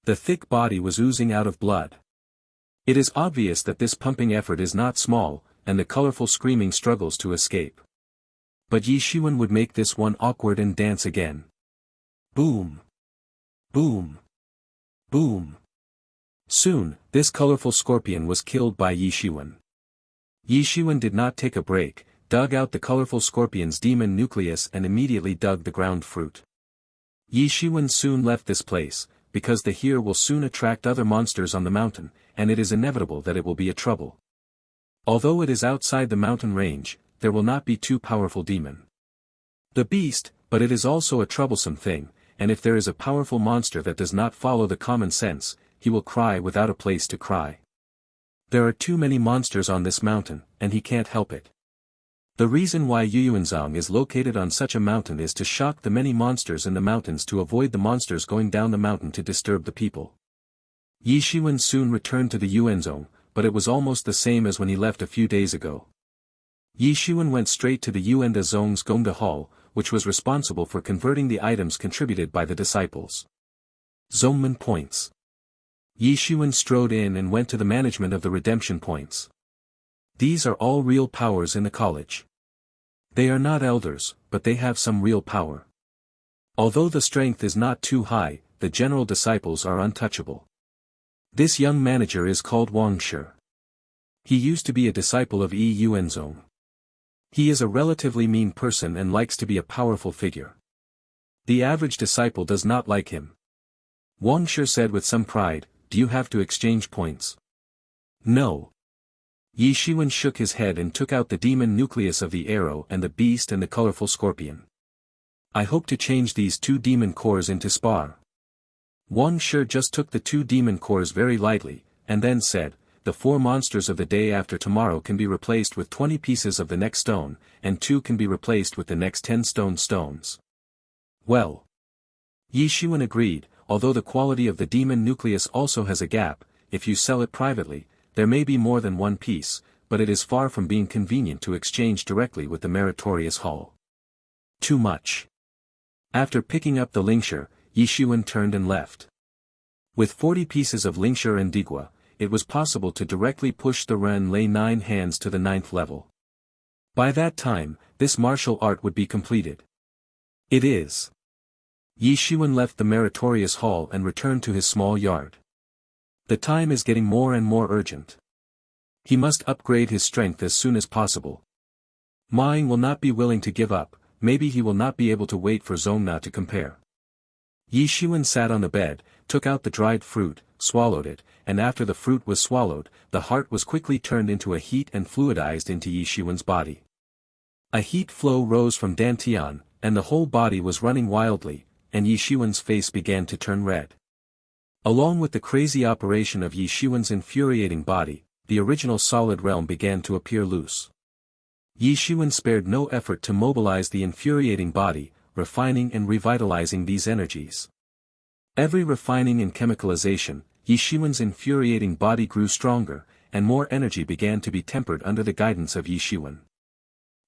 The thick body was oozing out of blood. It is obvious that this pumping effort is not small, and the colorful screaming struggles to escape. But Yixuan would make this one awkward and dance again. Boom! Boom! Boom! Soon, this colorful scorpion was killed by Yixuan. Yixuan did not take a break, dug out the colorful scorpion's demon nucleus and immediately dug the ground fruit. Yixuan soon left this place, because the here will soon attract other monsters on the mountain, and it is inevitable that it will be a trouble. Although it is outside the mountain range, there will not be too powerful demon. The beast, but it is also a troublesome thing, and if there is a powerful monster that does not follow the common sense, he will cry without a place to cry. There are too many monsters on this mountain, and he can't help it. The reason why Yuanzhang is located on such a mountain is to shock the many monsters in the mountains to avoid the monsters going down the mountain to disturb the people. Yixuan soon returned to the Yuanzhong, but it was almost the same as when he left a few days ago. Yixuan went straight to the Yuanzhong's Gongda Hall, which was responsible for converting the items contributed by the disciples. Zongmen points. Yi Xuan strode in and went to the management of the redemption points. These are all real powers in the college. They are not elders, but they have some real power. Although the strength is not too high, the general disciples are untouchable. This young manager is called Wang Shi. He used to be a disciple of Yi Yuanzong. He is a relatively mean person and likes to be a powerful figure. The average disciple does not like him. Wang Shi said with some pride, "Do you have to exchange points?" "No." Yi Xuan shook his head and took out the demon nucleus of the arrow and the beast and the colorful scorpion. "I hope to change these 2 demon cores into spar." Wang Shi just took the 2 demon cores very lightly, and then said, "The 4 monsters of the day after tomorrow can be replaced with 20 pieces of the next stone, and 2 can be replaced with the next 10 stones. Well. Yi Xuan agreed, although the quality of the demon nucleus also has a gap. If you sell it privately, there may be more than 1 piece, but it is far from being convenient to exchange directly with the meritorious hall. Too much. After picking up the Lingshi, Yi Xuan turned and left. With 40 pieces of Lingshi and Digua, it was possible to directly push the Ren Lei 9 hands to the 9th level. By that time, this martial art would be completed. It is. Yi Xuan left the meritorious hall and returned to his small yard. The time is getting more and more urgent. He must upgrade his strength as soon as possible. Ming will not be willing to give up, maybe he will not be able to wait for Zongna to compare. Yi Xuan sat on the bed, took out the dried fruit, swallowed it, and after the fruit was swallowed, the heart was quickly turned into a heat and fluidized into Yi Xuan's body. A heat flow rose from Dantian, and the whole body was running wildly, and Yi Xuan's face began to turn red. Along with the crazy operation of Yi Xuan's infuriating body, the original solid realm began to appear loose. Yi Xuan spared no effort to mobilize the infuriating body, refining and revitalizing these energies. Every refining and chemicalization, Yi Xuan's infuriating body grew stronger, and more energy began to be tempered under the guidance of Yi Xuan.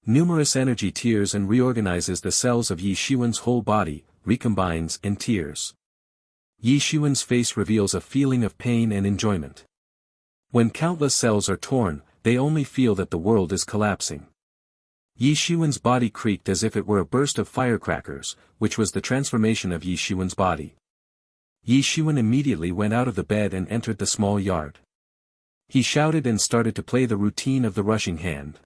Numerous energy tears and reorganizes the cells of Yi Xuan's whole body, recombines and tears. Yi Xuan's face reveals a feeling of pain and enjoyment. When countless cells are torn, they only feel that the world is collapsing. Yi Xuan's body creaked as if it were a burst of firecrackers, which was the transformation of Yi Xuan's body. Yi Xuan immediately went out of the bed and entered the small yard. He shouted and started to play the routine of the rushing hand.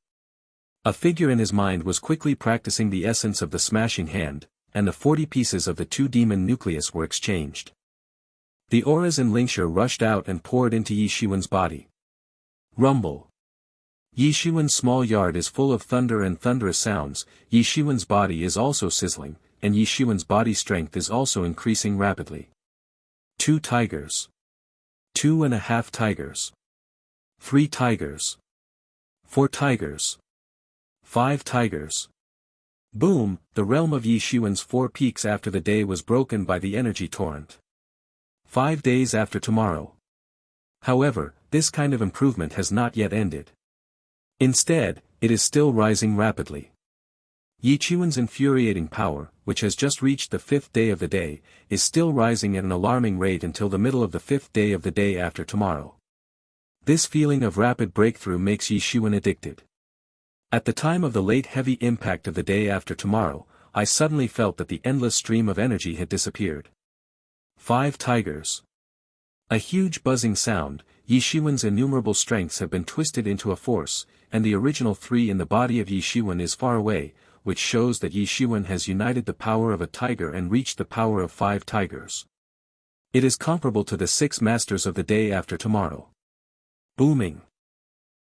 A figure in his mind was quickly practicing the essence of the smashing hand, and the 40 pieces of the 2 demon nucleus were exchanged. The auras in Lingshi rushed out and poured into Yi Xuan's body. Rumble. Yi Xuan's small yard is full of thunder and thunderous sounds. Yi Xuan's body is also sizzling, and Yi Xuan's body strength is also increasing rapidly. 2 tigers. 2.5 tigers. 3 tigers. 4 tigers. 5 tigers. Boom, the realm of Yi Xuan's 4 peaks after the day was broken by the energy torrent. 5 days after tomorrow. However, this kind of improvement has not yet ended. Instead, it is still rising rapidly. Yi Xuan's infuriating power, which has just reached the 5th day of the day, is still rising at an alarming rate until the middle of the 5th day of the day after tomorrow. This feeling of rapid breakthrough makes Yi Xuan addicted. At the time of the late heavy impact of the day after tomorrow, I suddenly felt that the endless stream of energy had disappeared. 5 tigers. A huge buzzing sound. Yi Xuan's innumerable strengths have been twisted into a force, and the original 3 in the body of Yi Xuan is far away, which shows that Yi Xuan has united the power of a tiger and reached the power of 5 tigers. It is comparable to the 6 masters of the day after tomorrow. Booming.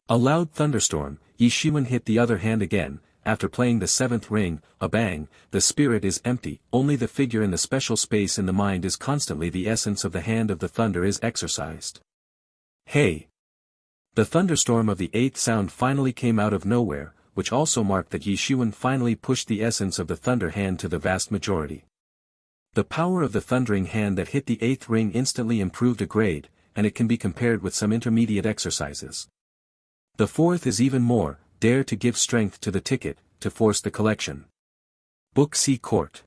A loud thunderstorm. Yi Xuan hit the other hand again. After playing the 7th ring, a bang, the spirit is empty, only the figure in the special space in the mind is constantly the essence of the hand of the thunder is exercised. Hey! The thunderstorm of the 8th sound finally came out of nowhere, which also marked that Yi Xuan finally pushed the essence of the thunder hand to the vast majority. The power of the thundering hand that hit the 8th ring instantly improved a grade, and it can be compared with some intermediate exercises. The 4th is even more. Dare to give strength to the ticket, to force the collection. Book C Court.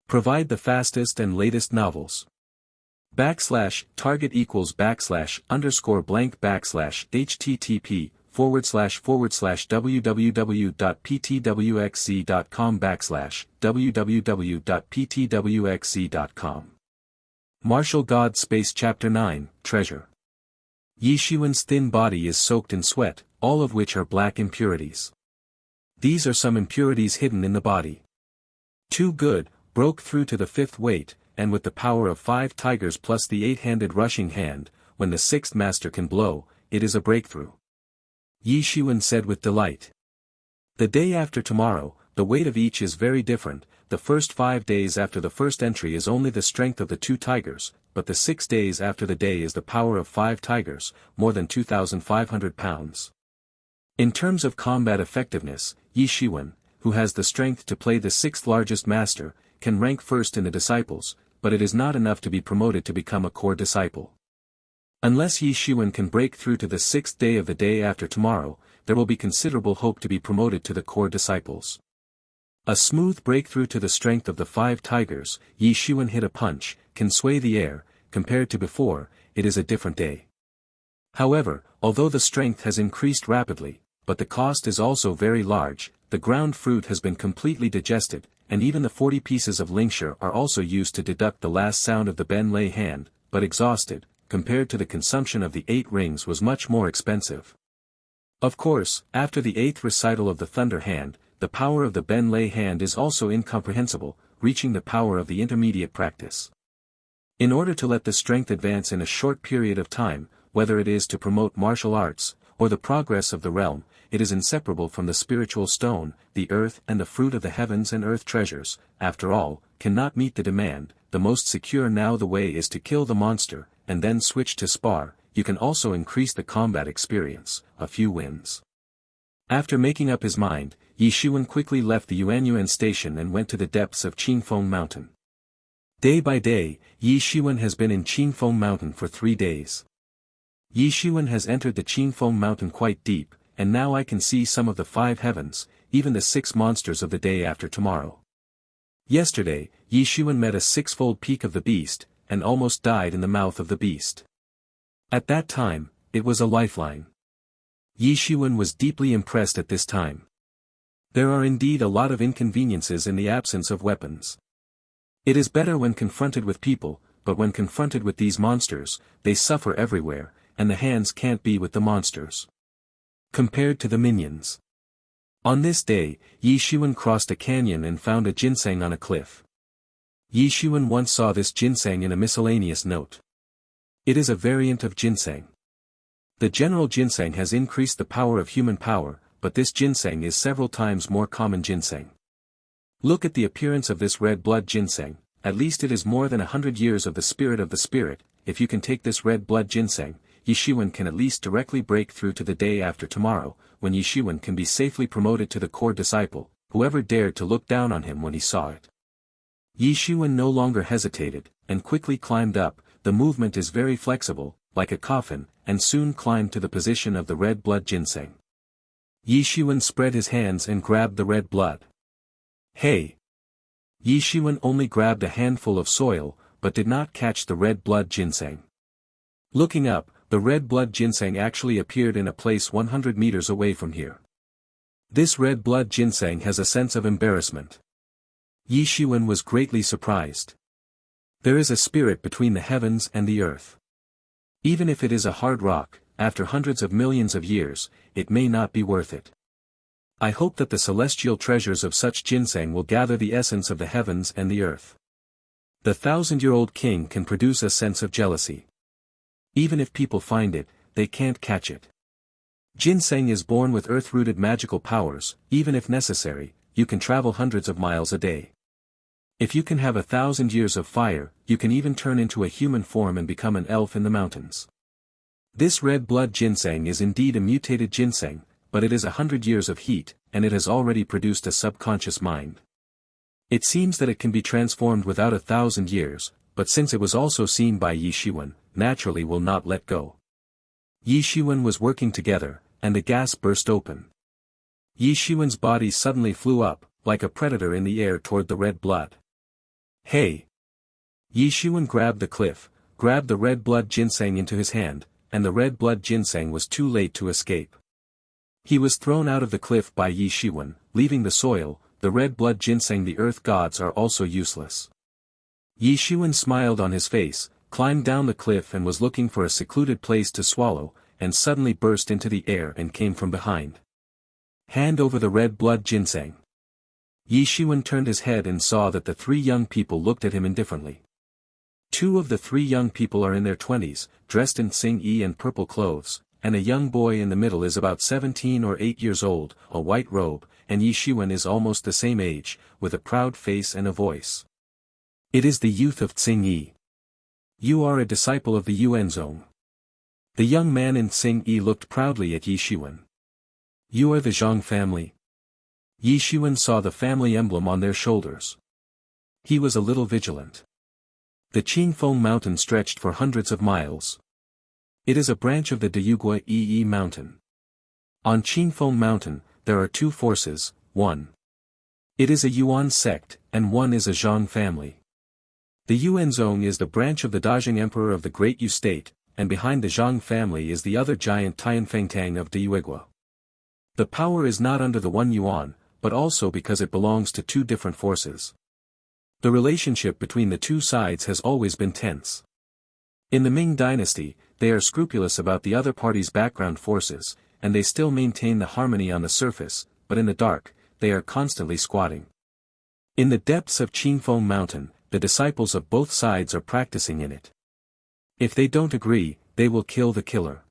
Provide the fastest and latest novels. Target equals /_blank http://www.ptwxc.com/www.ptwxc.com. Martial God Space Chapter 9, Treasure. Yi Xuan's thin body is soaked in sweat, all of which are black impurities. These are some impurities hidden in the body. Too good, broke through to the fifth weight, and with the power of 5 tigers plus the 8-handed rushing hand, when the 6th master can blow, it is a breakthrough. Yi Xuan said with delight. The day after tomorrow, the weight of each is very different. The first 5 days after the first entry is only the strength of the 2 tigers, but the 6 days after the day is the power of 5 tigers, more than 2,500 pounds. In terms of combat effectiveness, Yi Xuan, who has the strength to play the 6th largest master, can rank first in the disciples, but it is not enough to be promoted to become a core disciple. Unless Yi Xuan can break through to the 6th day of the day after tomorrow, there will be considerable hope to be promoted to the core disciples. A smooth breakthrough to the strength of the 5 tigers, Yi Xuan hit a punch, can sway the air. Compared to before, it is a different day. However, although the strength has increased rapidly, but the cost is also very large, the ground fruit has been completely digested, and even the 40 pieces of lincture are also used to deduct the last sound of the Ben Lei hand, but exhausted, compared to the consumption of the 8 rings was much more expensive. Of course, after the 8th recital of the Thunder Hand, the power of the Ben Lei hand is also incomprehensible, reaching the power of the intermediate practice. In order to let the strength advance in a short period of time, whether it is to promote martial arts, or the progress of the realm, it is inseparable from the spiritual stone. The earth and the fruit of the heavens and earth treasures, after all, cannot meet the demand. The most secure now the way is to kill the monster, and then switch to spar. You can also increase the combat experience, a few wins. After making up his mind, Yi Xuan quickly left the Yuanyuan station and went to the depths of Qingfeng Mountain. Day by day, Yi Xuan has been in Qingfeng Mountain for 3 days. Yi Xuan has entered the Qingfeng Mountain quite deep, and now I can see some of the 5 heavens, even the 6 monsters of the day after tomorrow. Yesterday, Yi Xuan met a 6-fold peak of the beast, and almost died in the mouth of the beast. At that time, it was a lifeline. Yi Xuan was deeply impressed at this time. There are indeed a lot of inconveniences in the absence of weapons. It is better when confronted with people, but when confronted with these monsters, they suffer everywhere, and the hands can't be with the monsters. Compared to the minions. On this day, Yi Xuan crossed a canyon and found a ginseng on a cliff. Yi Xuan once saw this ginseng in a miscellaneous note. It is a variant of ginseng. The general ginseng has increased the power of human power, but this ginseng is several times more common ginseng. Look at the appearance of this red blood ginseng, at least it is more than 100 years of the spirit. If you can take this red blood ginseng, Yi Xuan can at least directly break through to the day after tomorrow, when Yi Xuan can be safely promoted to the core disciple. Whoever dared to look down on him when he saw it. Yi Xuan no longer hesitated, and quickly climbed up. The movement is very flexible, like a coffin, and soon climbed to the position of the red blood ginseng. Yi Xuan spread his hands and grabbed the red blood. Hey! Yi Xuan only grabbed a handful of soil, but did not catch the red blood ginseng. Looking up, the red blood ginseng actually appeared in a place 100 meters away from here. This red blood ginseng has a sense of embarrassment. Yi Xuan was greatly surprised. There is a spirit between the heavens and the earth. Even if it is a hard rock, after hundreds of millions of years, it may not be worth it. I hope that the celestial treasures of such ginseng will gather the essence of the heavens and the earth. The 1,000-year-old king can produce a sense of jealousy. Even if people find it, they can't catch it. Ginseng is born with earth-rooted magical powers. Even if necessary, you can travel hundreds of miles a day. If you can have 1,000 years of fire, you can even turn into a human form and become an elf in the mountains. This red blood ginseng is indeed a mutated ginseng, but it is 100 years of heat, and it has already produced a subconscious mind. It seems that it can be transformed without 1,000 years, but since it was also seen by Yi Xuan, naturally will not let go. Yi Xuan was working together, and the gas burst open. Yi Xuan's body suddenly flew up, like a predator in the air toward the red blood. Hey! Yi Xuan grabbed the cliff, grabbed the red blood ginseng into his hand, and the red blood ginseng was too late to escape. He was thrown out of the cliff by Yi Shiwen, leaving the soil. The red blood ginseng, the earth gods are also useless. Yi Shiwen smiled on his face, climbed down the cliff and was looking for a secluded place to swallow, and suddenly burst into the air and came from behind. Hand over the red blood ginseng. Yi Shiwen turned his head and saw that the three young people looked at him indifferently. Two of the three young people are in their 20s, dressed in Xing-yi and purple clothes, and a young boy in the middle is about 17 or 8 years old, a white robe, and Yi Shiwen is almost the same age, with a proud face and a voice. It is the youth of Xing-yi. You are a disciple of the Yuanzong. The young man in Xing-yi looked proudly at Yi Shiwen. You are the Zhang family. Yi Shiwen saw the family emblem on their shoulders. He was a little vigilant. The Qingfeng mountain stretched for hundreds of miles. It is a branch of the Deyugua Yi mountain. On Qingfeng mountain, there are two forces, one. It is a Yuan sect, and one is a Zhang family. The Yuanzong is the branch of the Dazheng emperor of the Great Yu state, and behind the Zhang family is the other giant Tianfengtang of Deyugua. The power is not under the one Yuan, but also because it belongs to two different forces. The relationship between the two sides has always been tense. In the Ming dynasty, they are scrupulous about the other party's background forces, and they still maintain the harmony on the surface, but in the dark, they are constantly squatting. In the depths of Qingfeng mountain, the disciples of both sides are practicing in it. If they don't agree, they will kill the killer.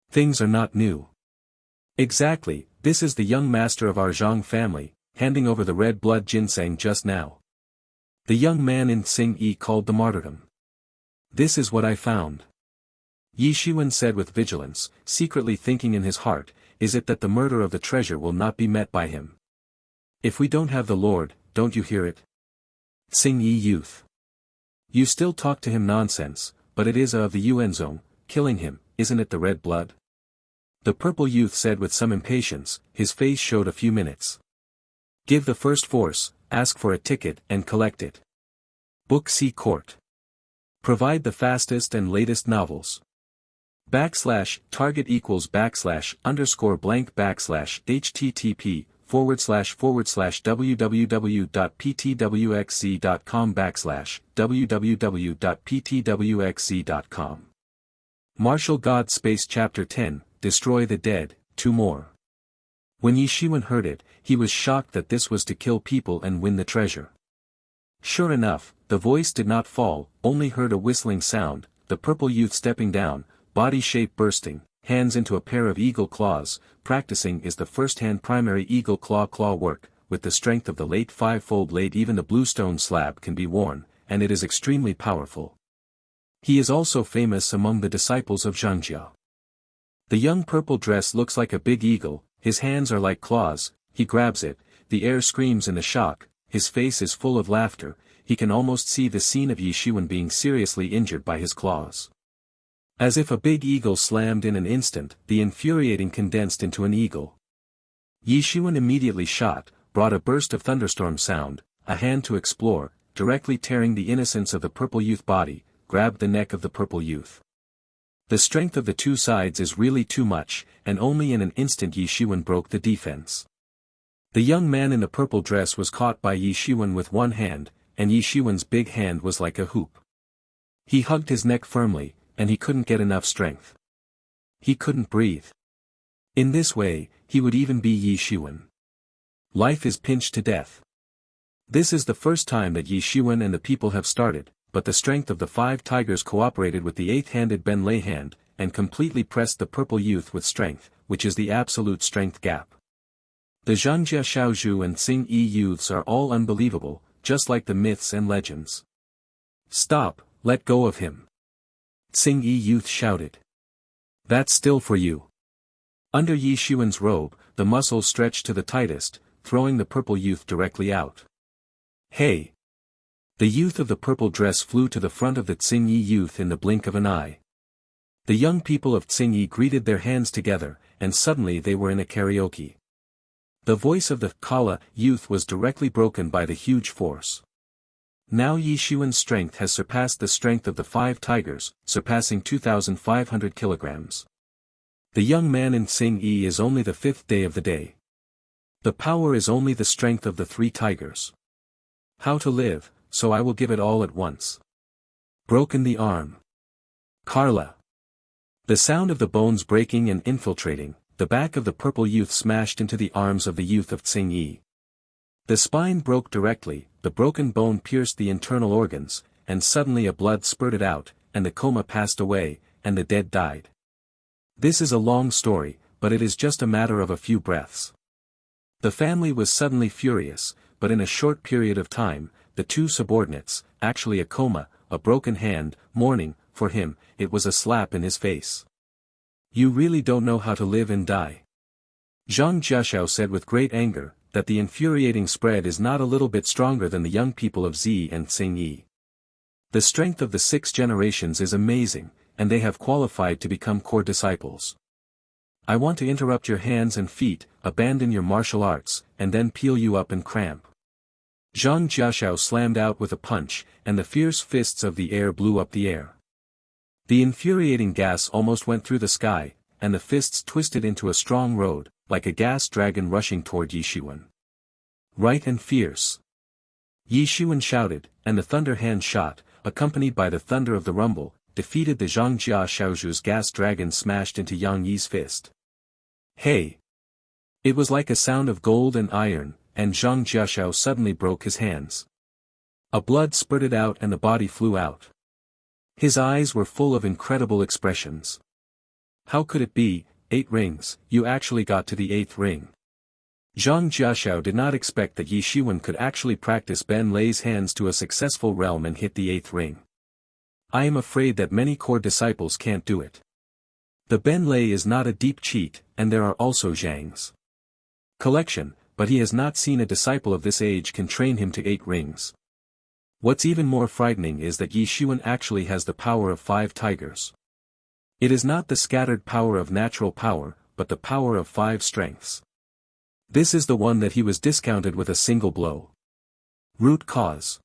Things are not new. Exactly, this is the young master of our Zhang family, handing over the red blood ginseng just now. The young man in Xing-yi called the martyrdom. This is what I found. Yi Shiwen said with vigilance, secretly thinking in his heart, is it that the murder of the treasure will not be met by him? If we don't have the Lord, don't you hear it? Xing-yi youth. You still talk to him nonsense, but it is of the Yuanzong, killing him, isn't it the red blood? The purple youth said with some impatience, his face showed a few minutes. Give the first force, ask for a ticket and collect it. Book C Court. Provide the fastest and latest novels. /target equals /_blank http://www.ptwxc.com www.ptwxc.com. Martial God Space Chapter 10, Destroy the Dead, 2 more. When Yi Shiwen heard it, he was shocked that this was to kill people and win the treasure. Sure enough, the voice did not fall, only heard a whistling sound, the purple youth stepping down, body shape bursting, hands into a pair of eagle claws. Practicing is the first-hand primary eagle claw work, with the strength of the late five-fold blade even the bluestone slab can be worn, and it is extremely powerful. He is also famous among the disciples of Zhangjia. The young purple dress looks like a big eagle, his hands are like claws, he grabs it, the air screams in the shock, his face is full of laughter, he can almost see the scene of Yi Shiwen being seriously injured by his claws. As if a big eagle slammed in an instant, the infuriating condensed into an eagle. Yi Shiwen immediately shot, brought a burst of thunderstorm sound, a hand to explore, directly tearing the innocence of the purple youth body, grabbed the neck of the purple youth. The strength of the two sides is really too much, and only in an instant Yi Shiwen broke the defense. The young man in the purple dress was caught by Yi Shiwen with one hand, and Yi Shiwen's big hand was like a hoop. He hugged his neck firmly, and he couldn't get enough strength. He couldn't breathe. In this way, he would even be Yi Shiwen. Life is pinched to death. This is the first time that Yi Shiwen and the people have started, but the strength of the 5 tigers cooperated with the 8-handed Ben Lei hand, and completely pressed the purple youth with strength, which is the absolute strength gap. The Zhangjia Shaozhu and Xing-yi youths are all unbelievable, just like the myths and legends. Stop, let go of him. Xing-yi youth shouted. That's still for you. Under Yi Shiwen's robe, the muscles stretched to the tightest, throwing the purple youth directly out. Hey! The youth of the purple dress flew to the front of the Xing-yi youth in the blink of an eye. The young people of Xing-yi greeted their hands together, and suddenly they were in a karaoke. The voice of the Kala youth was directly broken by the huge force. Now Yi Xuan's strength has surpassed the strength of the 5 tigers, surpassing 2,500 kilograms. The young man in Tsing Yi is only the 5th day of the day. The power is only the strength of the 3 tigers. How to live, so I will give it all at once. Broken the arm. Carla. The sound of the bones breaking and infiltrating, the back of the purple youth smashed into the arms of the youth of Tsing Yi. The spine broke directly, the broken bone pierced the internal organs, and suddenly a blood spurted out, and the coma passed away, and the dead died. This is a long story, but it is just a matter of a few breaths. The family was suddenly furious, but in a short period of time, the 2 subordinates, actually a coma, a broken hand, mourning, for him, it was a slap in his face. You really don't know how to live and die. Zhang Jiashao said with great anger, that the infuriating spread is not a little bit stronger than the young people of Zi and Tsing Yi. The strength of the 6 generations is amazing, and they have qualified to become core disciples. I want to interrupt your hands and feet, abandon your martial arts, and then peel you up and cramp. Zhang Jiashao slammed out with a punch, and the fierce fists of the air blew up the air. The infuriating gas almost went through the sky, and the fists twisted into a strong road, like a gas dragon rushing toward Yi Xuan. Right and fierce. Yi Xuan shouted, and the thunder hand shot, accompanied by the thunder of the rumble, defeated the Zhang Jiashaoju's gas dragon smashed into Yang Yi's fist. Hey! It was like a sound of gold and iron, and Zhang Jiashao suddenly broke his hands. A blood spurted out and the body flew out. His eyes were full of incredible expressions. How could it be, 8 rings, you actually got to the 8th ring. Zhang Jiashao did not expect that Yi Xuan could actually practice Ben Lei's hands to a successful realm and hit the 8th ring. I am afraid that many core disciples can't do it. The Ben Lei is not a deep cheat, and there are also Zhang's collection, but he has not seen a disciple of this age can train him to 8 rings. What's even more frightening is that Yi Xuan actually has the power of 5 tigers. It is not the scattered power of natural power, but the power of 5 strengths. This is the one that he was discounted with a single blow. Root cause.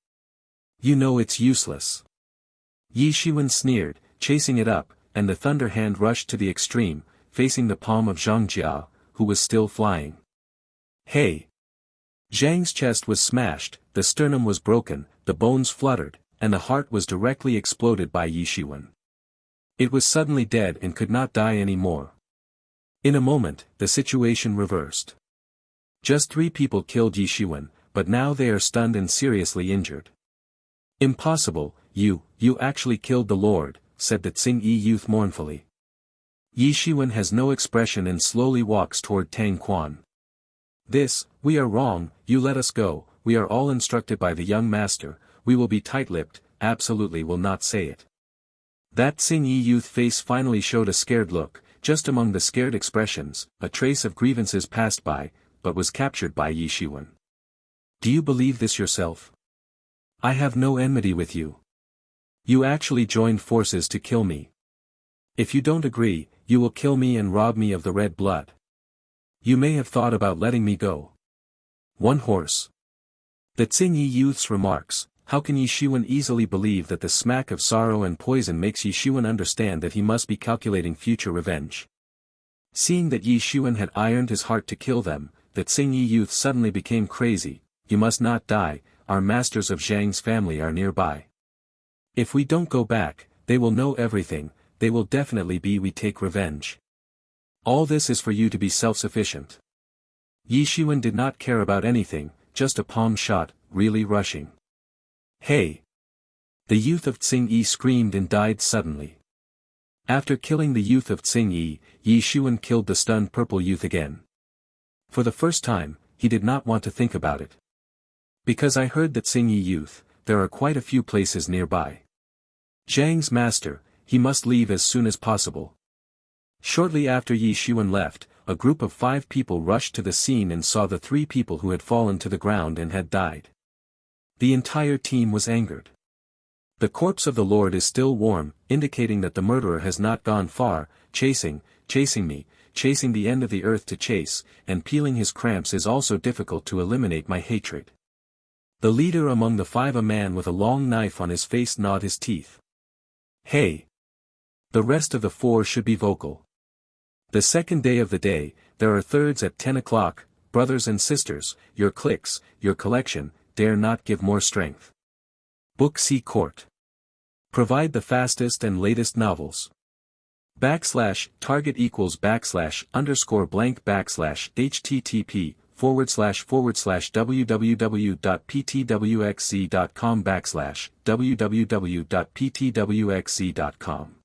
You know it's useless. Yi Xuan sneered, chasing it up, and the thunder hand rushed to the extreme, facing the palm of Zhang Jia, who was still flying. Hey! Zhang's chest was smashed, the sternum was broken, the bones fluttered, and the heart was directly exploded by Yi Xuan. It was suddenly dead and could not die any more. In a moment, the situation reversed. Just 3 people killed Yi Xuan, but now they are stunned and seriously injured. Impossible, you actually killed the Lord, said the Tsing Yi youth mournfully. Yi Xuan has no expression and slowly walks toward Tang Quan. We are wrong, you let us go, we are all instructed by the young master, we will be tight-lipped, absolutely will not say it. That Tsing Yi youth face finally showed a scared look, just among the scared expressions, a trace of grievances passed by, but was captured by Yi Xuan. Do you believe this yourself? I have no enmity with you. You actually joined forces to kill me. If you don't agree, you will kill me and rob me of the red blood. You may have thought about letting me go. One horse. The Tsing Yi youth's remarks, how can Yi Xuan easily believe that the smack of sorrow and poison makes Yi Xuan understand that he must be calculating future revenge? Seeing that Yi Xuan had ironed his heart to kill them, the Tsing Yi youth suddenly became crazy. You must not die, our masters of Zhang's family are nearby. If we don't go back, they will know everything, they will definitely be we take revenge. All this is for you to be self-sufficient. Yi Xuan did not care about anything, just a palm shot, really rushing. Hey! The youth of Tsing Yi screamed and died suddenly. After killing the youth of Tsing Yi, Yi Xuan killed the stunned purple youth again. For the first time, he did not want to think about it. Because I heard that Tsing Yi youth, there are quite a few places nearby. Zhang's master, he must leave as soon as possible. Shortly after Yi Xuan left, a group of 5 people rushed to the scene and saw the 3 people who had fallen to the ground and had died. The entire team was angered. The corpse of the Lord is still warm, indicating that the murderer has not gone far, chasing me, chasing the end of the earth to chase, and peeling his cramps is also difficult to eliminate my hatred. The leader among the five, a man with a long knife on his face, gnawed his teeth. Hey! The rest of the four should be vocal. The second day of the day, there are thirds at 10 o'clock, brothers and sisters, your cliques, your collection, dare not give more strength. Book C Court. Provide the fastest and latest novels. /target equals /http://www.ptwxc.com /www.ptwxc.com